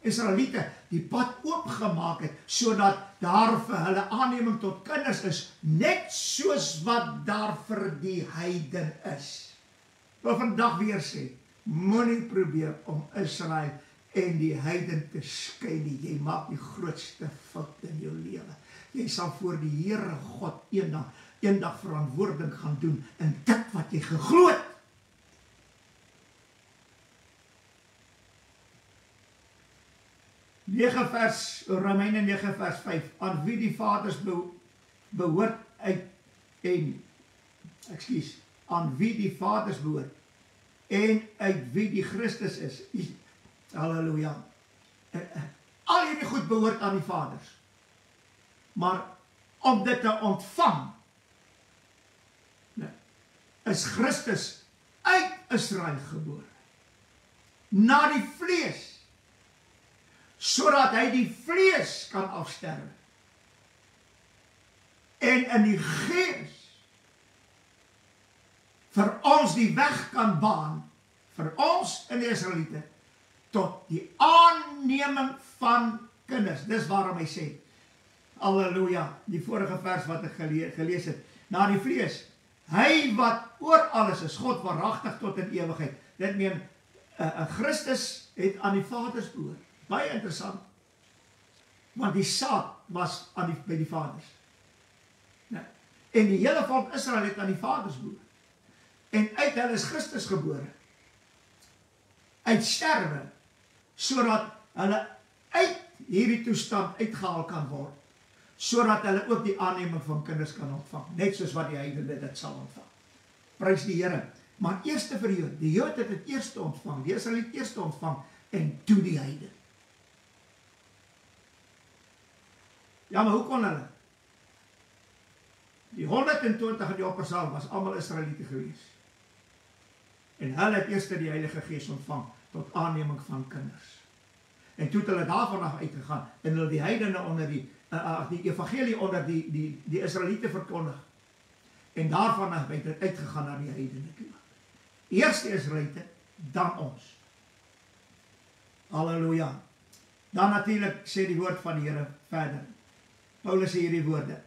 Israeliete, die pad oopgemaak het, sodat daar vir hulle aanneming tot kinders is, net soos wat daar vir die heiden is. Ek wil vandag weer sê, moenie probeer om Israel en die heiden te skei nie. Jy maak die grootste fout in jou lewe. Jy sal voor die Here God eendag verantwoording gaan doen in dit wat jy geglo het. Romeine 9 vers 5, aan wie die vaders behoort aan wie die vaders behoort, en uit wie die Christus is. Halleluja. Al hierdie goed behoort aan die vaders. Maar om dit te ontvang, is Christus uit Israel gebore. Na die vlees. Sodat hy die vlees kan afsterwe. En in die gees vir ons die weg kan baan, vir ons in die Israeliete, tot die aanneming van kinders. Dis waarom hy sê, halleluja, die vorige vers wat ek gelees het, na die vlees, hy wat oor alles is, God waaragtig tot in ewigheid. Dit meen, Christus het aan die vaders behoort. Baie interessant, want die saad was by die vaders. En die hele volk Israel het aan die vaders behoort. En uit hulle is Christus gebore. Uit sterwe, sodat hulle uit hierdie toestand uitgehaal kan word, sodat hulle ook die aanneming van kinders kan ontvang, net soos wat die heidene dit sal ontvang. Prys die Here. Maar eerste vir Jood, die Jood het het eerste ontvang, die Israel het eerste ontvang, en toe die heidene. Ja, maar hoe kon hulle? Die 120 in die oppersaal was allemaal Israeliete gewees. En hulle het eerst die Heilige Gees ontvang tot aanneming van kinders. En toe het hulle daarvan af uitgegaan en hulle die heidene onder die evangelie onder die Israeliete verkondig. En daarvan af het het uitgegaan naar die heidene toe. Eerst die Israeliete, dan ons. Halleluja. Dan natuurlijk sê die woord van die Here verder. Paulus sê hierdie woorde.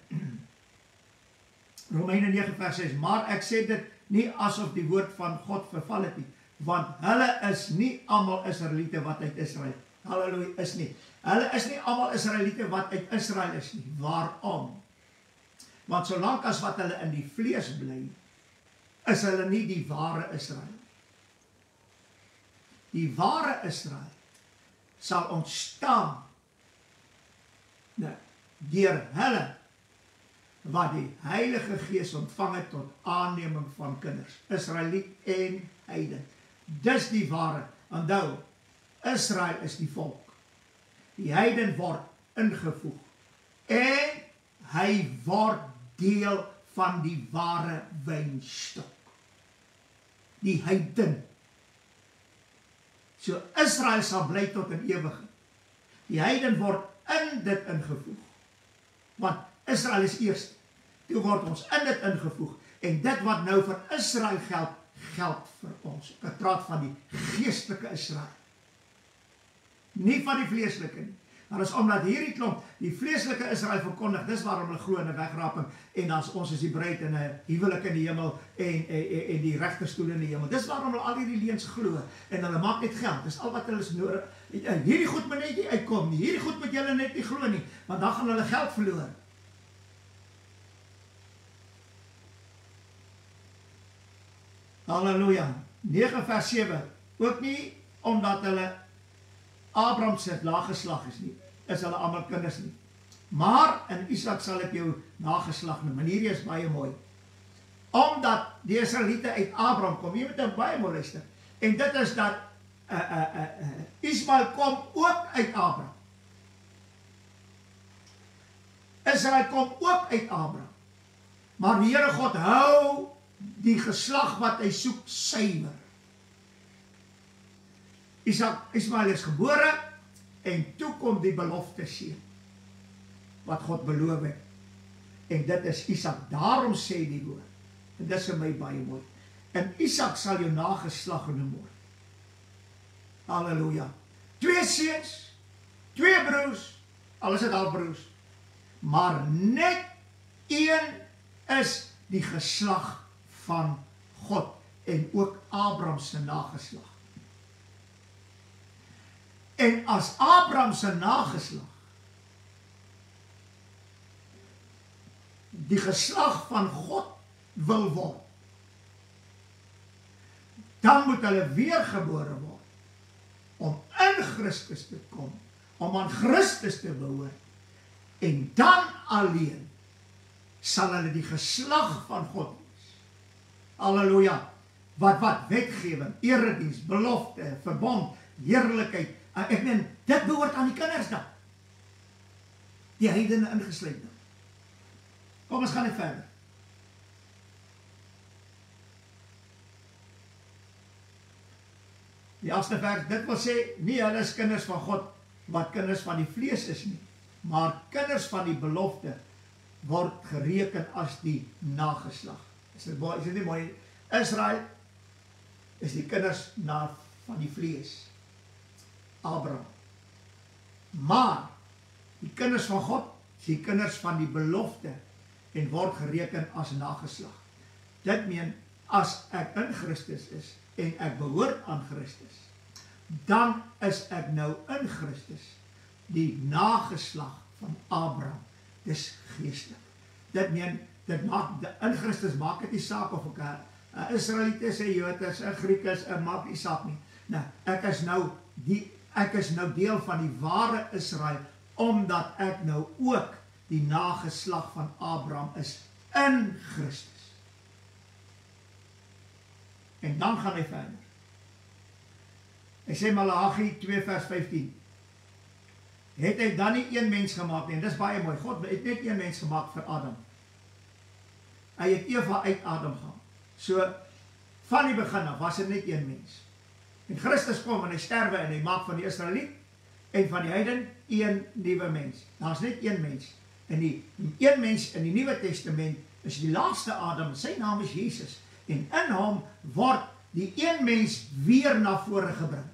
Romeine 9 vers 6, maar ek sê dit nie asof die woord van God verval het nie, want hulle is nie allemaal Israeliete wat uit Israel, halleluja, is nie. Hulle is nie allemaal Israeliete wat uit Israel is nie. Waarom? Want solank as wat hulle in die vlees bly, is hulle nie die ware Israel. Die ware Israel sal ontstaan deur hulle wat die Heilige Gees ontvang het tot aanneming van kinders, Israeliet en heiden. Dis die ware. Onthou, Israel is die volk. Die heiden word ingevoeg en hy word deel van die ware wynstok. Die heiden. So Israel sal bly tot in ewigheid. Die heiden word in dit ingevoeg. Want Israel is eerst. Toe word ons in dit ingevoeg. En dit wat nou vir Israel geld vir ons. Ek praat van die geestelike Israel. Nie van die vleeslike nie. Maar is omdat hierdie klomp die vleeslike Israel verkondig, dis waarom hulle glo in 'n wegraping, en as ons is die bruid in 'n huwelik in die hemel en die regterstoel in die hemel. Dis waarom hulle al hierdie leuns glo en hulle maak net geld. Dis al wat hulle is nodig. Hierdie goed moet net nie uitkom nie. Hierdie goed moet julle net nie glo nie, want dan gaan hulle geld verloor. Halleluja. 9 vers 7. Ook nie omdat hulle Abraham se nageslag is nie, is hulle almal kinders nie. Maar in Isak sal ek jou nageslag noem. En hierdie is baie mooi. Omdat die Israeliete uit Abraham kom, jy moet nou baie mooi luister. En dit is dat Ismael kom ook uit Abraham. Israel kom ook uit Abraham. Maar die Here God hou die geslag wat hy soek suiwer. Ismael is gebore en toe kom die belofte seun wat God beloof het. En dit is Isak. Daarom sê die woord. En dit is vir my baie mooi. En Isak sal jou nageslag genoem word. Halleluja. 2 seuns, 2 broers, alles het halfbroers. Maar net een is die geslag van God en ook Abraham se nageslag. En as Abraham se nageslag die geslag van God wil word, dan moet hulle weergebore word om in Christus te kom, om aan Christus te behoort, en dan alleen sal hulle die geslag van God wees. Halleluja. Wat wetgewing, erediens, belofte, verbond, heerlikheid. Ek meen, dit behoort aan die kinders dan. Die heidene ingesluit dan. Kom, ons gaan net verder. Die 8ste vers, dit wil sê, nie hulle is kinders van God, wat kinders van die vlees is nie, maar kinders van die belofte word gereken as die nageslag. Is dit nie mooi? Israel is die kinders van die vlees. Abraham. Maar die kinders van God is die kinders van die belofte en word gereken as nageslag. Dit meen, as ek in Christus is en ek behoort aan Christus, dan is ek nou in Christus die nageslag van Abraham. Dis geestelik. Dit meen, in Christus maak dit nie saak of ek 'n Israeliet is, 'n Jood is, 'n Griek is, maak nie saak nie. Nou, ek is nou deel van die ware Israel, omdat ek nou ook die nageslag van Abraham is in Christus. En dan gaan hy verder. Hy sê Maleagi 2 vers 15. Het hy dan nie een mens gemaak nie? En dis baie mooi. God het net een mens gemaak vir Adam. Hy het Eva uit Adam gehaal. So, van die begin af was dit net een mens. En Christus kom en hy sterwe en hy maak van die Israeliet en van die heiden een nuwe mens. Daar is net een mens. En die een mens in die Nuwe Testament is die laaste Adam. Sy naam is Jesus. En in hom word die een mens weer na vore gebring.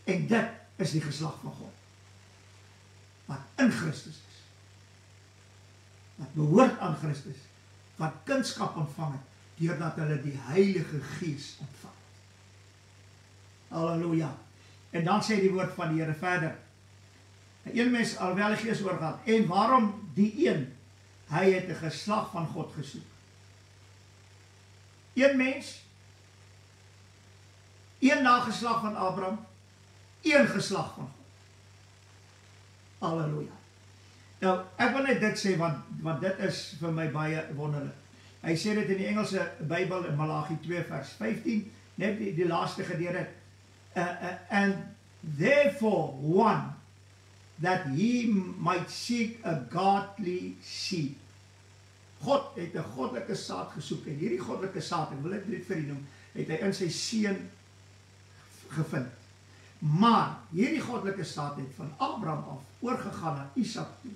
En dit is die geslag van God. Wat in Christus is. Wat behoort aan Christus. Wat kindskap ontvang het, deurdat hulle die Heilige Gees ontvang. Halleluja. En dan sê die woord van die Here verder. Een mens alwel die Gees oorgaan. En waarom die een? Hy het 'n geslag van God gesoek. Een mens, een nageslag van Abraham, een geslag van God. Halleluja. Nou, ek wil net dit sê, want dit is vir my baie wonderlik. Hy sê dit in die Engelse Bybel in Maleagi 2 vers 15, net die laaste gedeelte. And therefore one, that he might seek a godly seed. God het 'n goddelike saad gesoek, en hierdie goddelike saad, ek wil dit vir u noem, het hy in sy seun gevind. Maar hierdie goddelike saad het van Abraham af oorgegaan na Isak toe,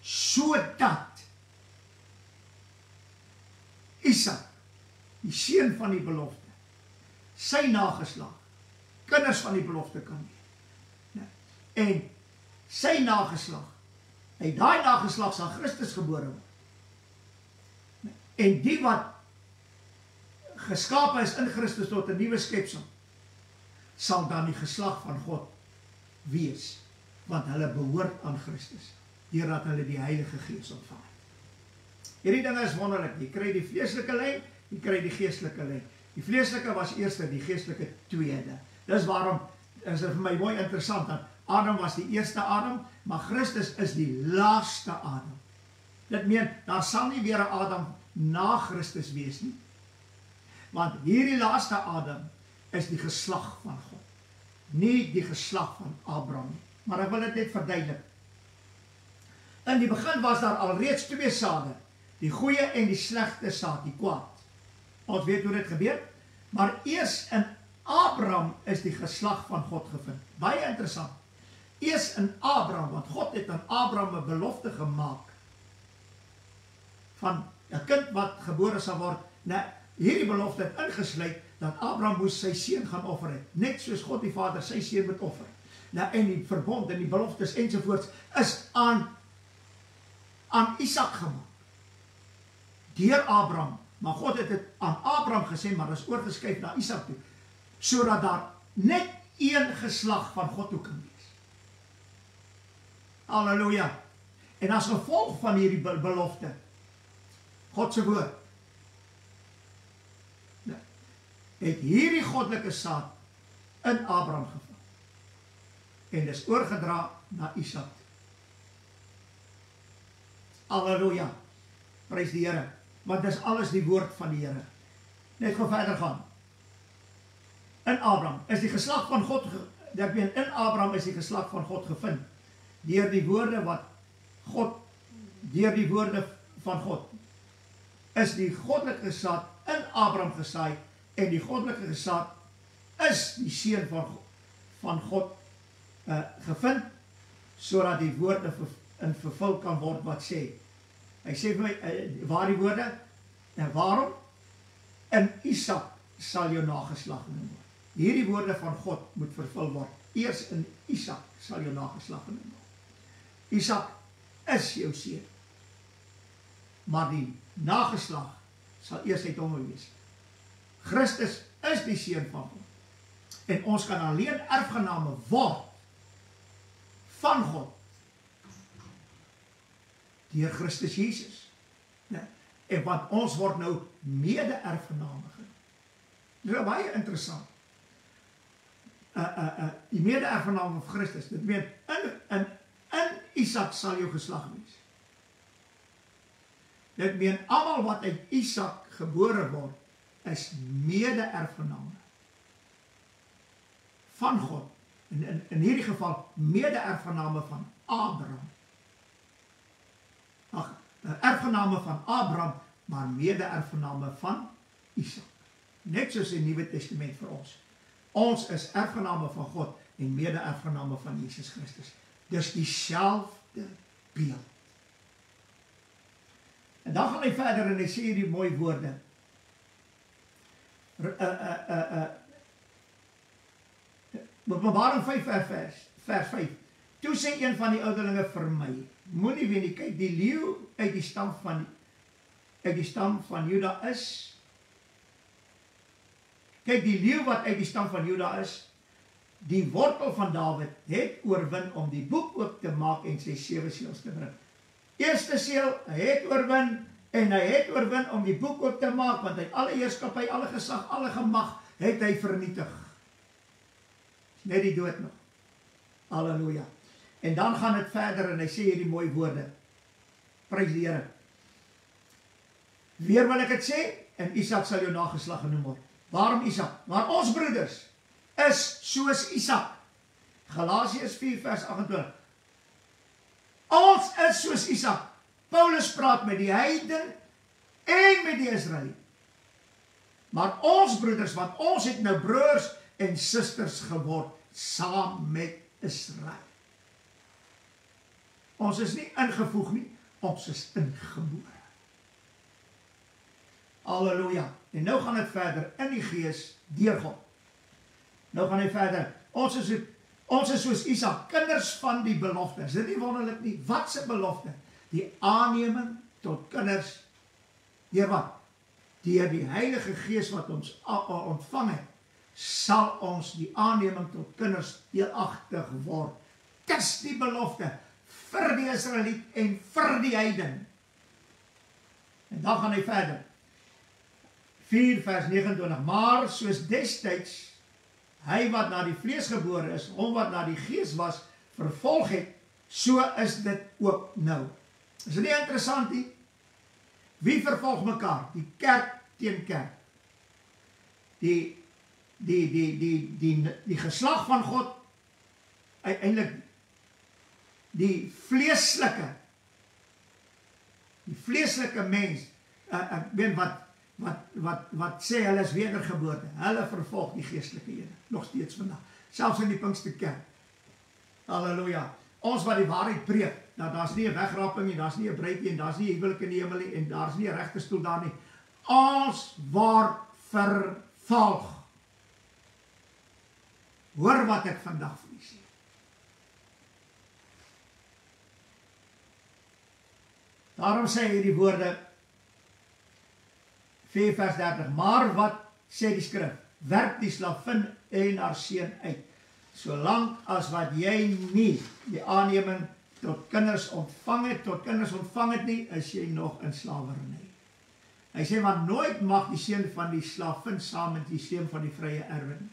sodat Isak, die seun van die belofte, sy nageslag, kinders van die belofte kan wees. En sy nageslag, uit daai nageslag sal Christus gebore word. En die wat geskape is in Christus tot 'n nuwe skepsel, sal dan die geslag van God wees, want hulle behoort aan Christus, deurdat hulle die Heilige Gees ontvang. Hierdie dinge is wonderlik. Jy kry die vleeslike lyn, jy kry die geestelike lyn. Die vleeslike was eerste, die geestelike tweede. Dis waarom is dit vir my mooi interessant dat Adam was die eerste Adam, maar Christus is die laaste Adam. Dit meen, daar sal nie weer 'n Adam na Christus wees nie. Want hierdie laaste Adam is die geslag van God. Nie die geslag van Abraham nie. Maar ek wil dit net verduidelik. In die begin was daar alreeds twee sade. Die goeie en die slegte saad, die kwaad. Ons weet hoe dit gebeur. Maar eers in Abraham is die geslag van God gevind. Baie interessant. Eers in Abraham, want God het aan Abraham 'n belofte gemaak van 'n kind wat gebore sal word. Nou, hierdie belofte het ingesluit dat Abraham moes sy seun gaan offer het, net soos God die Vader sy seun moet offer. Nou, en die verbond en die beloftes ensovoorts is aan Isak gemaak. Deur Abraham. Maar God het dit aan Abraham gesê, maar dit is oorgeskuif na Isak toe, sodat daar net een geslag van God toe kan wees. Halleluja. En as gevolg van hierdie belofte, God se woord, het hierdie goddelike saad in Abraham geval. En dis oorgedra na Isak. Halleluja. Prys die Here. Want dis alles die woord van die Here. Net gaan verder gaan. In Abraham is die geslag van God, in Abraham is die geslag van God gevind. Deur die woorde van God, is die goddelike saad in Abraham gesaai, en die goddelike saad is die seun van God gevind, sodat die woorde in vervul kan word wat sê. Hy sê vir my, waar die woorde, en waarom? In Isak sal jou nageslag genoem word. Hierdie woorde van God moet vervul word. Eers in Isak sal jou nageslag genoem word. Isak is jou seun. Maar die nageslag sal eers uit hom wees. Christus is die seun van God. En ons kan alleen erfgename word van God deur Christus Jesus. En want ons word nou mede-erfgename genoem. Dit is baie interessant. Die mede-erfgename van Christus, dit meen, in Isak sal jou geslag wees. Dit meen, almal wat uit Isak gebore word, is mede-erfgename van God. In hierdie geval, mede-erfgename van Abraham. Erfgename van Abraham, maar mede-erfgename van Isak. Net soos in die Nuwe Testament vir ons. Ons is erfgename van God en mede-erfgename van Jesus Christus. Dis dieselfde beeld. En dan gaan hy verder en hy sê hierdie mooi woorde. Openbaring 5 vers 5. Toe sê een van die ouderlinge vir my, moenie weet nie, kyk, die leeu uit die stam van Juda is. Kyk, die leeu wat uit die stam van Juda is, die wortel van Dawid, het oorwin om die boek oop te maak en sy 7 seels te bring. Eerste seel, hy het oorwin, en hy het oorwin om die boek oop te maak, want hy alle heerskappy, alle gesag, alle gemag, het hy vernietig. Net die dood nog. Halleluja. En dan gaan het verder en hy sê hierdie mooi woorde. Prys die Here. Weer wil ek het sê, en Isak sal jou nageslag genoem word. Waarom Isak? Maar ons broeders is soos Isak. Galasiërs 4 vers 28. Ons is soos Isak. Paulus praat met die heiden en met die Israeliet. Maar ons broeders, want ons het nou broers en susters geword, saam met Israel. Ons is nie ingevoeg nie, ons is ingebore. Halleluja. En nou gaan het verder in die gees deur God. Nou gaan hy verder. Ons is soos Isak, kinders van die belofte. Is dit nie wonderlik nie? Wat se belofte? Die aanneming tot kinders. Deur wat? Deur die Heilige Gees wat ons ontvang het, sal ons die aanneming tot kinders deelagtig word. Dis die belofte vir die Israeliet en vir die heiden. En dan gaan hy verder. 4 vers 29. Maar soos destyds hy wat na die vlees gebore is, hom wat na die gees was, vervolg het, so is dit ook nou. Is dit nie interessant nie? Wie vervolg mekaar? Die kerk teen kerk. die geslag van God, uiteindelik die vleeslike mens, ek weet wat sê hulle is wedergeboorte, hulle vervolg die geestelike ene, nog steeds vandag, selfs in die Pinksterkerk. Halleluja. Ons wat die waarheid preek, nou daar's nie 'n wegraping nie, daar's nie 'n bruidjie en daar's nie 'n huwelik in die hemel nie en daar's nie 'n regterstoel daar nie. Ons word vervolg. Hoor wat ek vandag vir u sê. Daarom sê hy die woorde 4 vers 30, maar wat sê die skrif? Werp die slavin en haar seun uit, solank as wat jy nie die aanneming tot kinders ontvang het nie, is jy nog in slawerny. Hy sê, want nooit mag die seun van die slavin saam met die seun van die vrye erwe nie.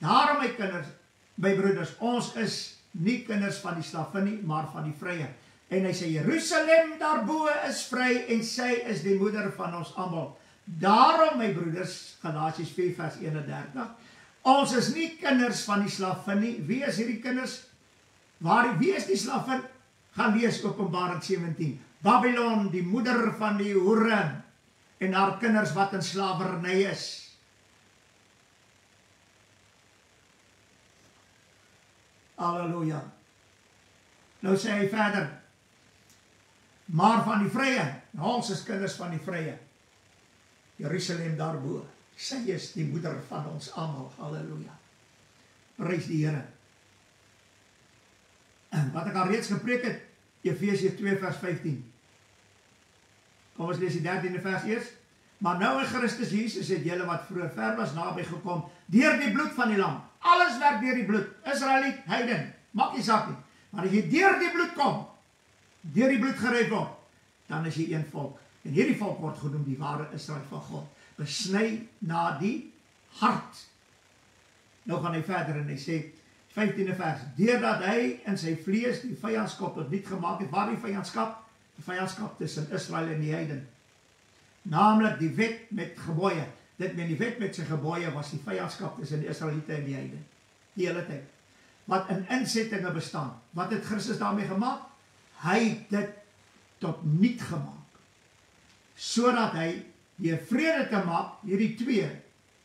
Daarom my kinders, my broeders, ons is nie kinders van die slavin nie, maar van die vrye. En hy sê, Jerusalem daarbo is vry en sy is die moeder van ons almal. Daarom my broeders, Galasiërs 4 vers 31, ons is nie kinders van die slavin nie. Wie is hierdie kinders? Wie is die slavin? Gaan lees Openbaring 17. Babylon, die moeder van die hoere en haar kinders wat in slawerny is. Halleluja. Nou sê hy verder, maar van die vrye, ons is kinders van die vrye. Jerusalem daarbo, sy is die moeder van ons almal. Halleluja. Prys die Here. Wat ek al reeds gepreek het, Efesiërs 2 vers 15. Kom ons lees die 13de vers eers. Maar nou in Christus Jesus het julle wat vroeër ver was naby gekom, deur die bloed van die lam. Alles werk deur die bloed. Israeliet, heiden, maak nie saak nie. Maar as jy deur die bloed kom, deur die bloed gered word, dan is jy een volk. En hierdie volk word genoem die ware Israel van God. Besny na die hart. Nou gaan hy verder en hy sê, 15de vers, deurdat hy in sy vlees die vyandskap tot niet gemaak het. Waar die vyandskap? Die vyandskap tussen Israel en die heiden. Naamlik die wet met gebooie. Dit meen die wet met sy gebooie was die vyandskap tussen die Israeliete en die heiden. Die hele tyd. Wat in insettinge bestaan. Wat het Christus daarmee gemaak? Hy het dit tot niet gemaak. Sodat hy die vrede te maak, hierdie twee,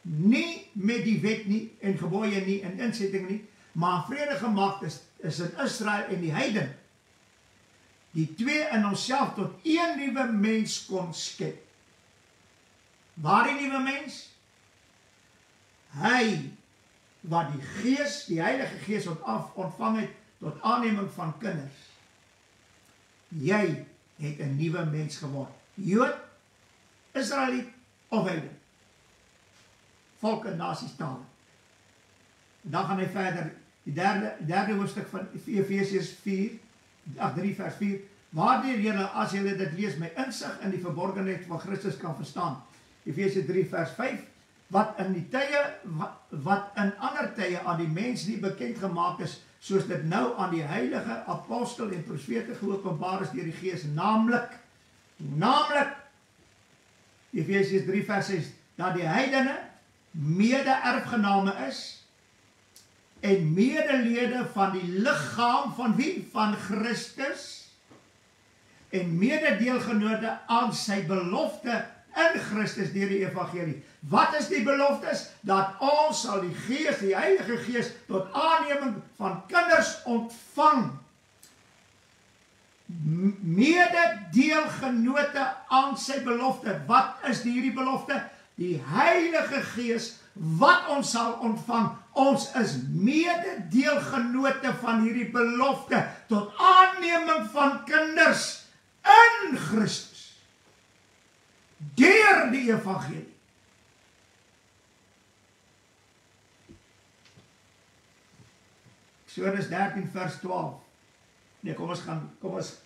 nie met die wet nie, en gebooie nie, en insetting nie, maar vrede gemaakt is in Israel en die heiden. Die twee in onsself tot een nuwe mens kon skep. Waar die nuwe mens? Hy, wat die Gees, die Heilige Gees ontvang het, tot aanneming van kinders. Jy het 'n nuwe mens geword. Jood, Israeliet of heiden. Volk en nasies tale. Dan gaan hy verder, die derde hoofstuk van Efesiërs 3 vers 4, waardeur julle, as julle dit lees, my insig in die verborgenheid van Christus kan verstaan. Efesiërs 3 vers 5, wat in ander tye aan die mens nie bekend gemaak is, soos dit nou aan die heilige apostel en profete geopenbaar is deur die Gees, naamlik, Efesiërs 3 vers 6, dat die heidene mede-erfgename is, en medelede van die liggaam van wie? Van Christus, en mededeelgenote aan sy belofte in Christus deur die evangelie. Wat is die beloftes? Dat ons sal die Gees, die Heilige Gees, tot aanneming van kinders ontvang. Mededeelgenote aan sy belofte. Wat is hierdie belofte? Die Heilige Gees wat ons sal ontvang. Ons is mededeelgenote van hierdie belofte tot aanneming van kinders in Christus. Deur die evangelie. Eksodus 13 vers 12. Nee, kom ons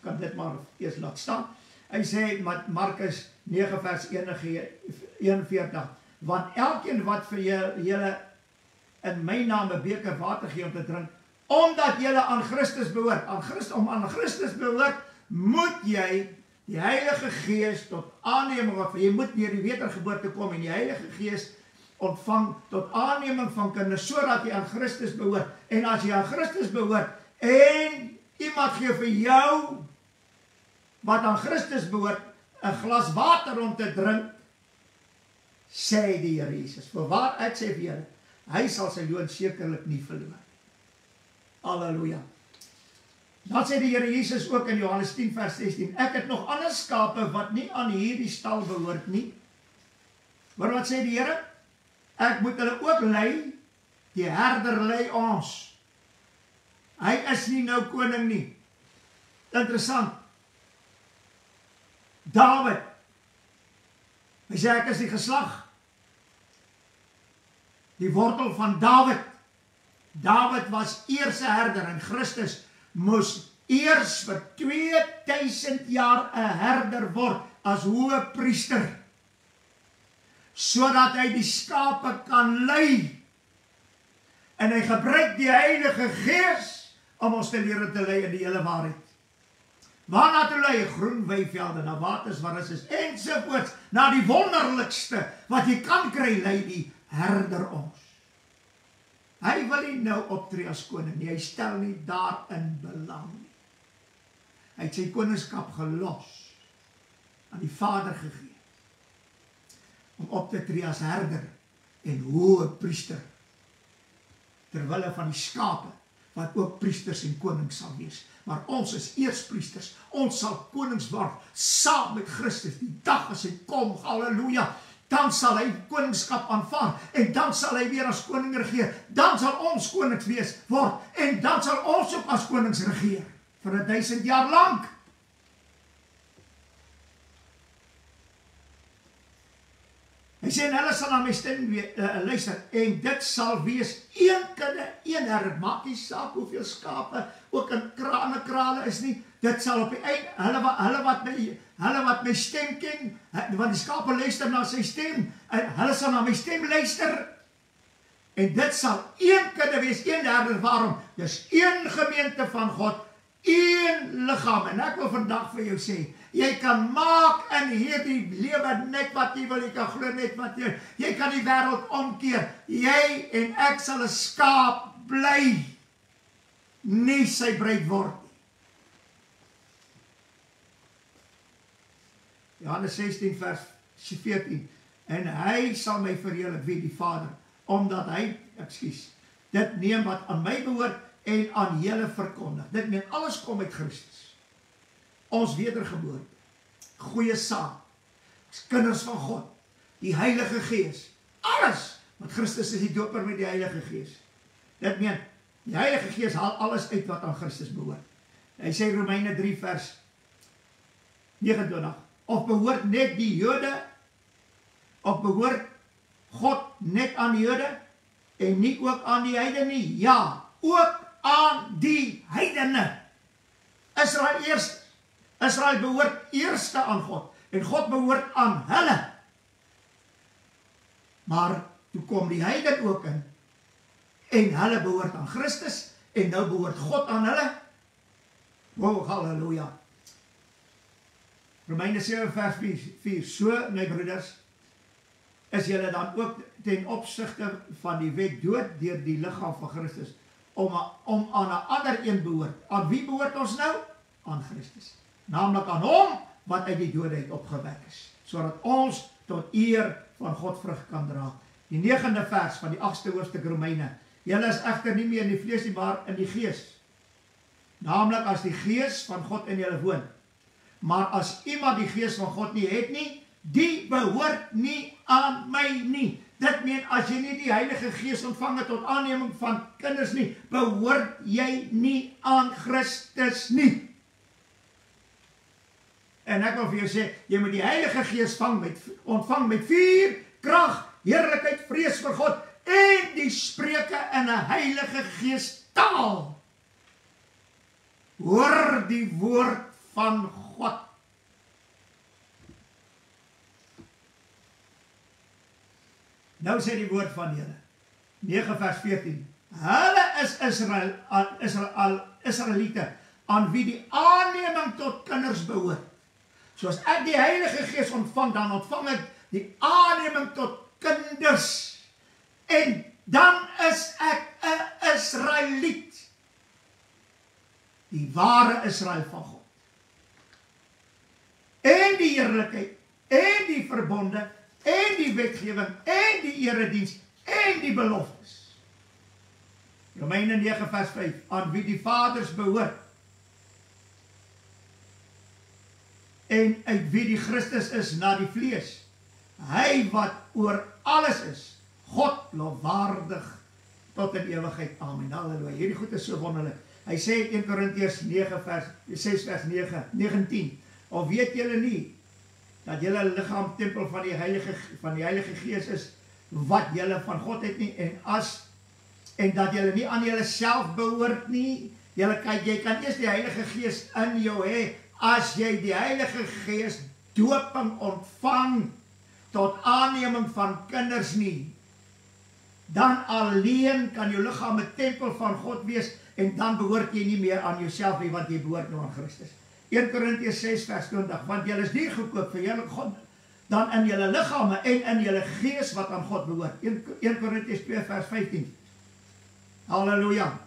kan dit maar eers laat staan. Hy sê Markus 9 vers 41, want elkeen wat vir julle in my naam 'n beker water gee om te drink, omdat julle aan Christus behoort, om aan Christus behoort, moet jy die Heilige Gees tot aanneming, jy moet deur die wedergeboorte kom en die Heilige Gees ontvang tot aanneming van kinders, sodat jy aan Christus behoort. En as jy aan Christus behoort, en iemand gee vir jou, wat aan Christus behoort, 'n glas water om te drink, sê die Here Jesus, voorwaar ek sê vir julle, hy sal sy loon sekerlik nie verloor. Halleluja. Dan sê die Here Jesus ook in Johannes 10 vers 16, ek het nog ander skape wat nie aan hierdie stal behoort nie. Maar wat sê die Here? Ek moet hulle ook lei, die herder lei ons. Hy is nie nou koning nie. Interessant. David, hy sê ek is die geslag, die wortel van David. David was eers 'n herder en Christus moes eers vir 2000 jaar 'n herder word as hoë priester, sodat hy die skape kan lei. En hy gebruik die Heilige Gees om ons te leer te lei in die hele waarheid. Waarna toe lei? Groen weivelde, na waters waar is ensovoorts, na die wonderlikste wat jy kan kry, lei die herder ons. Hy wil nie nou optree as koning nie, hy stel nie daarin belang nie. Hy het sy koningskap gelos, aan die Vader gegee, om op te tree as herder en hoë priester, terwille van die skape, wat ook priesters en konings sal wees. Maar ons is eers priesters, ons sal konings word, saam met Christus, die dag as hy kom, halleluja, dan sal hy koningskap aanvaar, en dan sal hy weer as koning regeer, dan sal ons konings wees word, en dan sal ons ook as konings regeer, vir 1000 jaar lang. Hy sê, en hulle sal na my stem luister, en dit sal wees een kudde, een herder, maak nie saak hoeveel skape, ook in krale is nie, dit sal op die eind, hulle wat my stem ken, want die skape luister na sy stem, en hulle sal na my stem luister, en dit sal een kudde wees, een herder, waarom? Dis een gemeente van God, een liggaam, en ek wil vandag vir jou sê, jy kan maak in hierdie lewe net wat jy wil, jy kan glo net wat jy kan die wêreld omkeer, jy en ek sal 'n skaap bly, nie sy bruid word nie. Johannes 16 vers 14, en hy sal my verheerlik, wie die Vader, omdat hy, dit neem wat aan my behoort, en aan julle verkondig. Dit meen, alles kom uit Christus. Ons wedergeboorte, goeie saad, kinders van God, die Heilige Gees, alles, want Christus is die doper met die Heilige Gees. Dit meen, die Heilige Gees haal alles uit wat aan Christus behoort. Hy sê Romeine 3 vers 29, of behoort net die Jode, of behoort God net aan die Jode, en nie ook aan die heidene nie? Ja, ook aan die heidene. Israel eerst. Israel behoort eerste aan God, en God behoort aan hulle. Maar toe kom die heiden ook in, en hulle behoort aan Christus, en nou behoort God aan hulle. Oh, halleluja. Romeine 7 vers 4, so, my broeders, is julle dan ook ten opsigte van die wet dood deur die liggaam van Christus, om aan 'n ander een behoort. Aan wie behoort ons nou? Aan Christus. Naamlik aan hom wat uit die dode uit opgewek is, sodat ons tot eer van God vrug kan dra. Die 9de vers van die 8ste hoofstuk Romeine. Julle is egter nie meer in die vlees nie, maar in die gees. Naamlik as die gees van God in julle woon. Maar as iemand die gees van God nie het nie, die behoort nie aan my nie. Dit meen, as jy nie die Heilige Gees ontvang het tot aanneming van kinders nie, behoort jy nie aan Christus nie. En ek wil vir jou sê, jy moet die Heilige Gees ontvang met vuur, krag, heerlikheid, vrees vir God, en die spreuke in 'n Heilige Gees taal. Hoor die woord van God. Nou sê die woord van julle, 9 vers 14, hulle is Israeliete, aan wie die aanneming tot kinders behoort. Soos ek die Heilige Gees ontvang, dan ontvang ek die aanneming tot kinders. en dan is ek 'n Israeliet. Die ware Israel van God. En die heerlikheid, en die verbonde, en die wetgewing, en die erediens, en die beloftes. Romeine 9 vers 5, aan wie die vaders behoort, en uit wie die Christus is na die vlees, hy wat oor alles is, God lofwaardig tot in ewigheid. Amen. Halleluja. Hierdie goed is so wonderlik. Hy sê 1 Korintiërs 6 vers 19, of weet julle nie, dat julle liggaam tempel van die Heilige Gees is, wat julle van God het nie, en dat julle nie aan julle self behoort nie. Julle kyk, jy kan eers die Heilige Gees in jou hê, as jy die Heilige Gees dooping ontvang, tot aanneming van kinders nie, dan alleen kan jou liggaam 'n tempel van God wees, en dan behoort jy nie meer aan jouself nie, want jy behoort nou aan Christus. 1 Korintiërs 6 vers 20, want julle is nie gekoop vir julle God, dan in julle liggame en in julle gees wat aan God behoort. 1 Korintiërs 2 vers 15. Halleluja.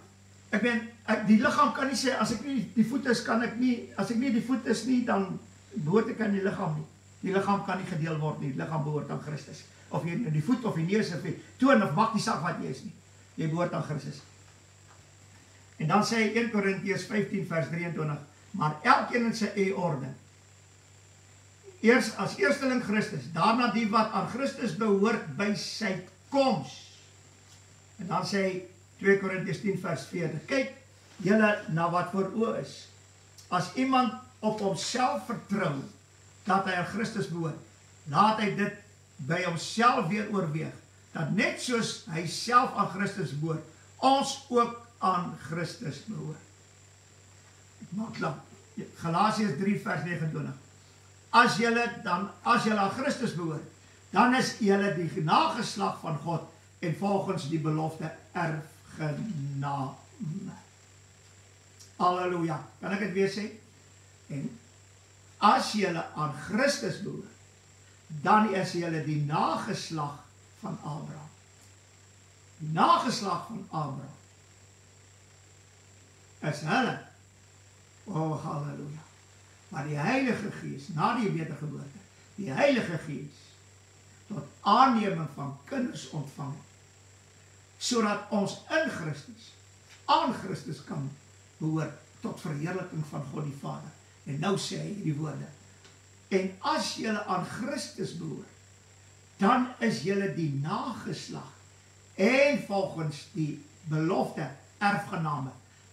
Die liggaam kan nie sê, as ek nie die voet is, as ek nie die voet is nie, dan behoort ek aan die liggaam nie. Die liggaam kan nie gedeel word nie, die liggaam behoort aan Christus. Of jy die voet of die neus of die toon of maak die saak wat jy is nie. Jy behoort aan Christus. En dan sê hy 1 Korintiërs 15 vers 23, maar elkeen in sy eie orde. Eers as eersteling Christus, daarna die wat aan Christus behoort by sy koms. En dan sê hy 2 Korintiërs 10 vers 40, kyk julle na wat voor oë is. As iemand op homself vertrou, dat hy aan Christus behoort, laat hy dit by homself weer oorweeg, dat net soos hy self aan Christus behoort, ons ook aan Christus behoort. Ek maak klaar. Galasiërs 3 vers 29. As julle aan Christus behoort, dan is julle die nageslag van God en volgens die belofte erfgename. Halleluja. Kan ek dit weer sê? En as julle aan Christus behoort, dan is julle die nageslag van Abraham. Die nageslag van Abraham is hulle. Oh, halleluja. Maar die Heilige Gees, na die wedergeboorte, die Heilige Gees, tot aanneming van kinders ontvang, sodat ons in Christus, aan Christus kan behoort, tot verheerliking van God die Vader. En nou sê hy die woorde, en as julle aan Christus behoort, dan is julle die nageslag, en volgens die belofte erfgename,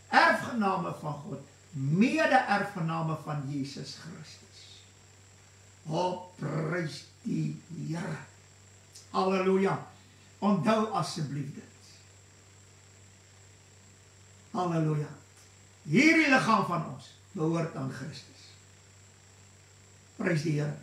erfgename van God, mede-erfgename van Jesus Christus. O, prys die Here. Halleluja. Onthou asseblief dit. Halleluja. Hierdie liggaam van ons behoort aan Christus. Prys die Here.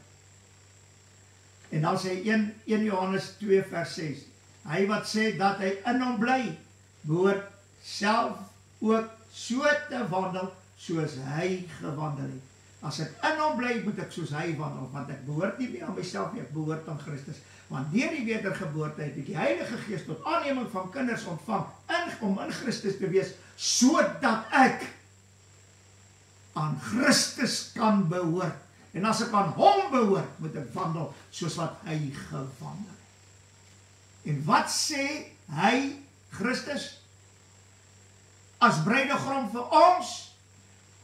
En dan sê 1 Johannes 2 vers 6, hy wat sê dat hy in hom bly, behoort self ook so te wandel, soos hy gewandel het. As ek in hom bly, moet ek soos hy wandel, want ek behoort nie meer aan myself nie, ek behoort aan Christus. Want deur die wedergeboorte het ek die Heilige Gees tot aanneming van kinders ontvang, om in Christus te wees, sodat ek aan Christus kan behoort. En as ek aan hom behoort, moet ek wandel soos wat hy gewandel het. En wat sê hy, Christus, as bruidegom vir ons?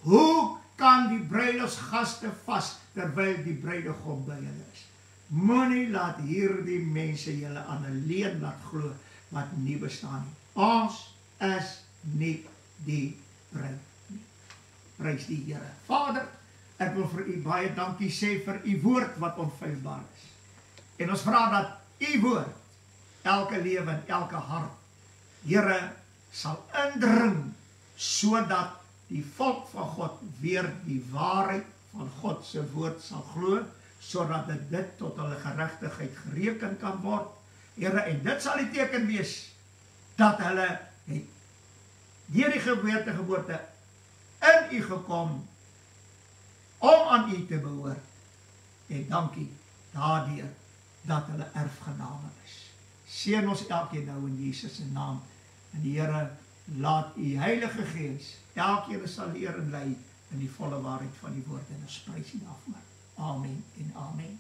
Hoe kan die bruilofsgaste vas, terwyl die bruidegom by hulle is? Moenie laat hierdie mense julle aan 'n leuen laat glo, wat nie bestaan nie. Ons is nie die bruid nie. Prys die Here. Vader, ek wil vir u baie dankie sê vir u woord wat onfeilbaar is. En ons vra dat u woord elke lewe en elke hart, Here, sal indring, sodat die volk van God weer die waarheid van God se woord sal glo, sodat dit tot hulle geregtigheid gereken kan word. Here, en dit sal die teken wees, dat hulle het deur die geboorte in u gekom, om aan u te behoort, en dankie daardeur, dat hulle erfgename is. Seën ons elkeen nou in Jesus se naam. En die Here laat u Heilige Gees elkeen sal leer en lei in die volle waarheid van die woord. En ons prys u daarvoor. Amen en amen.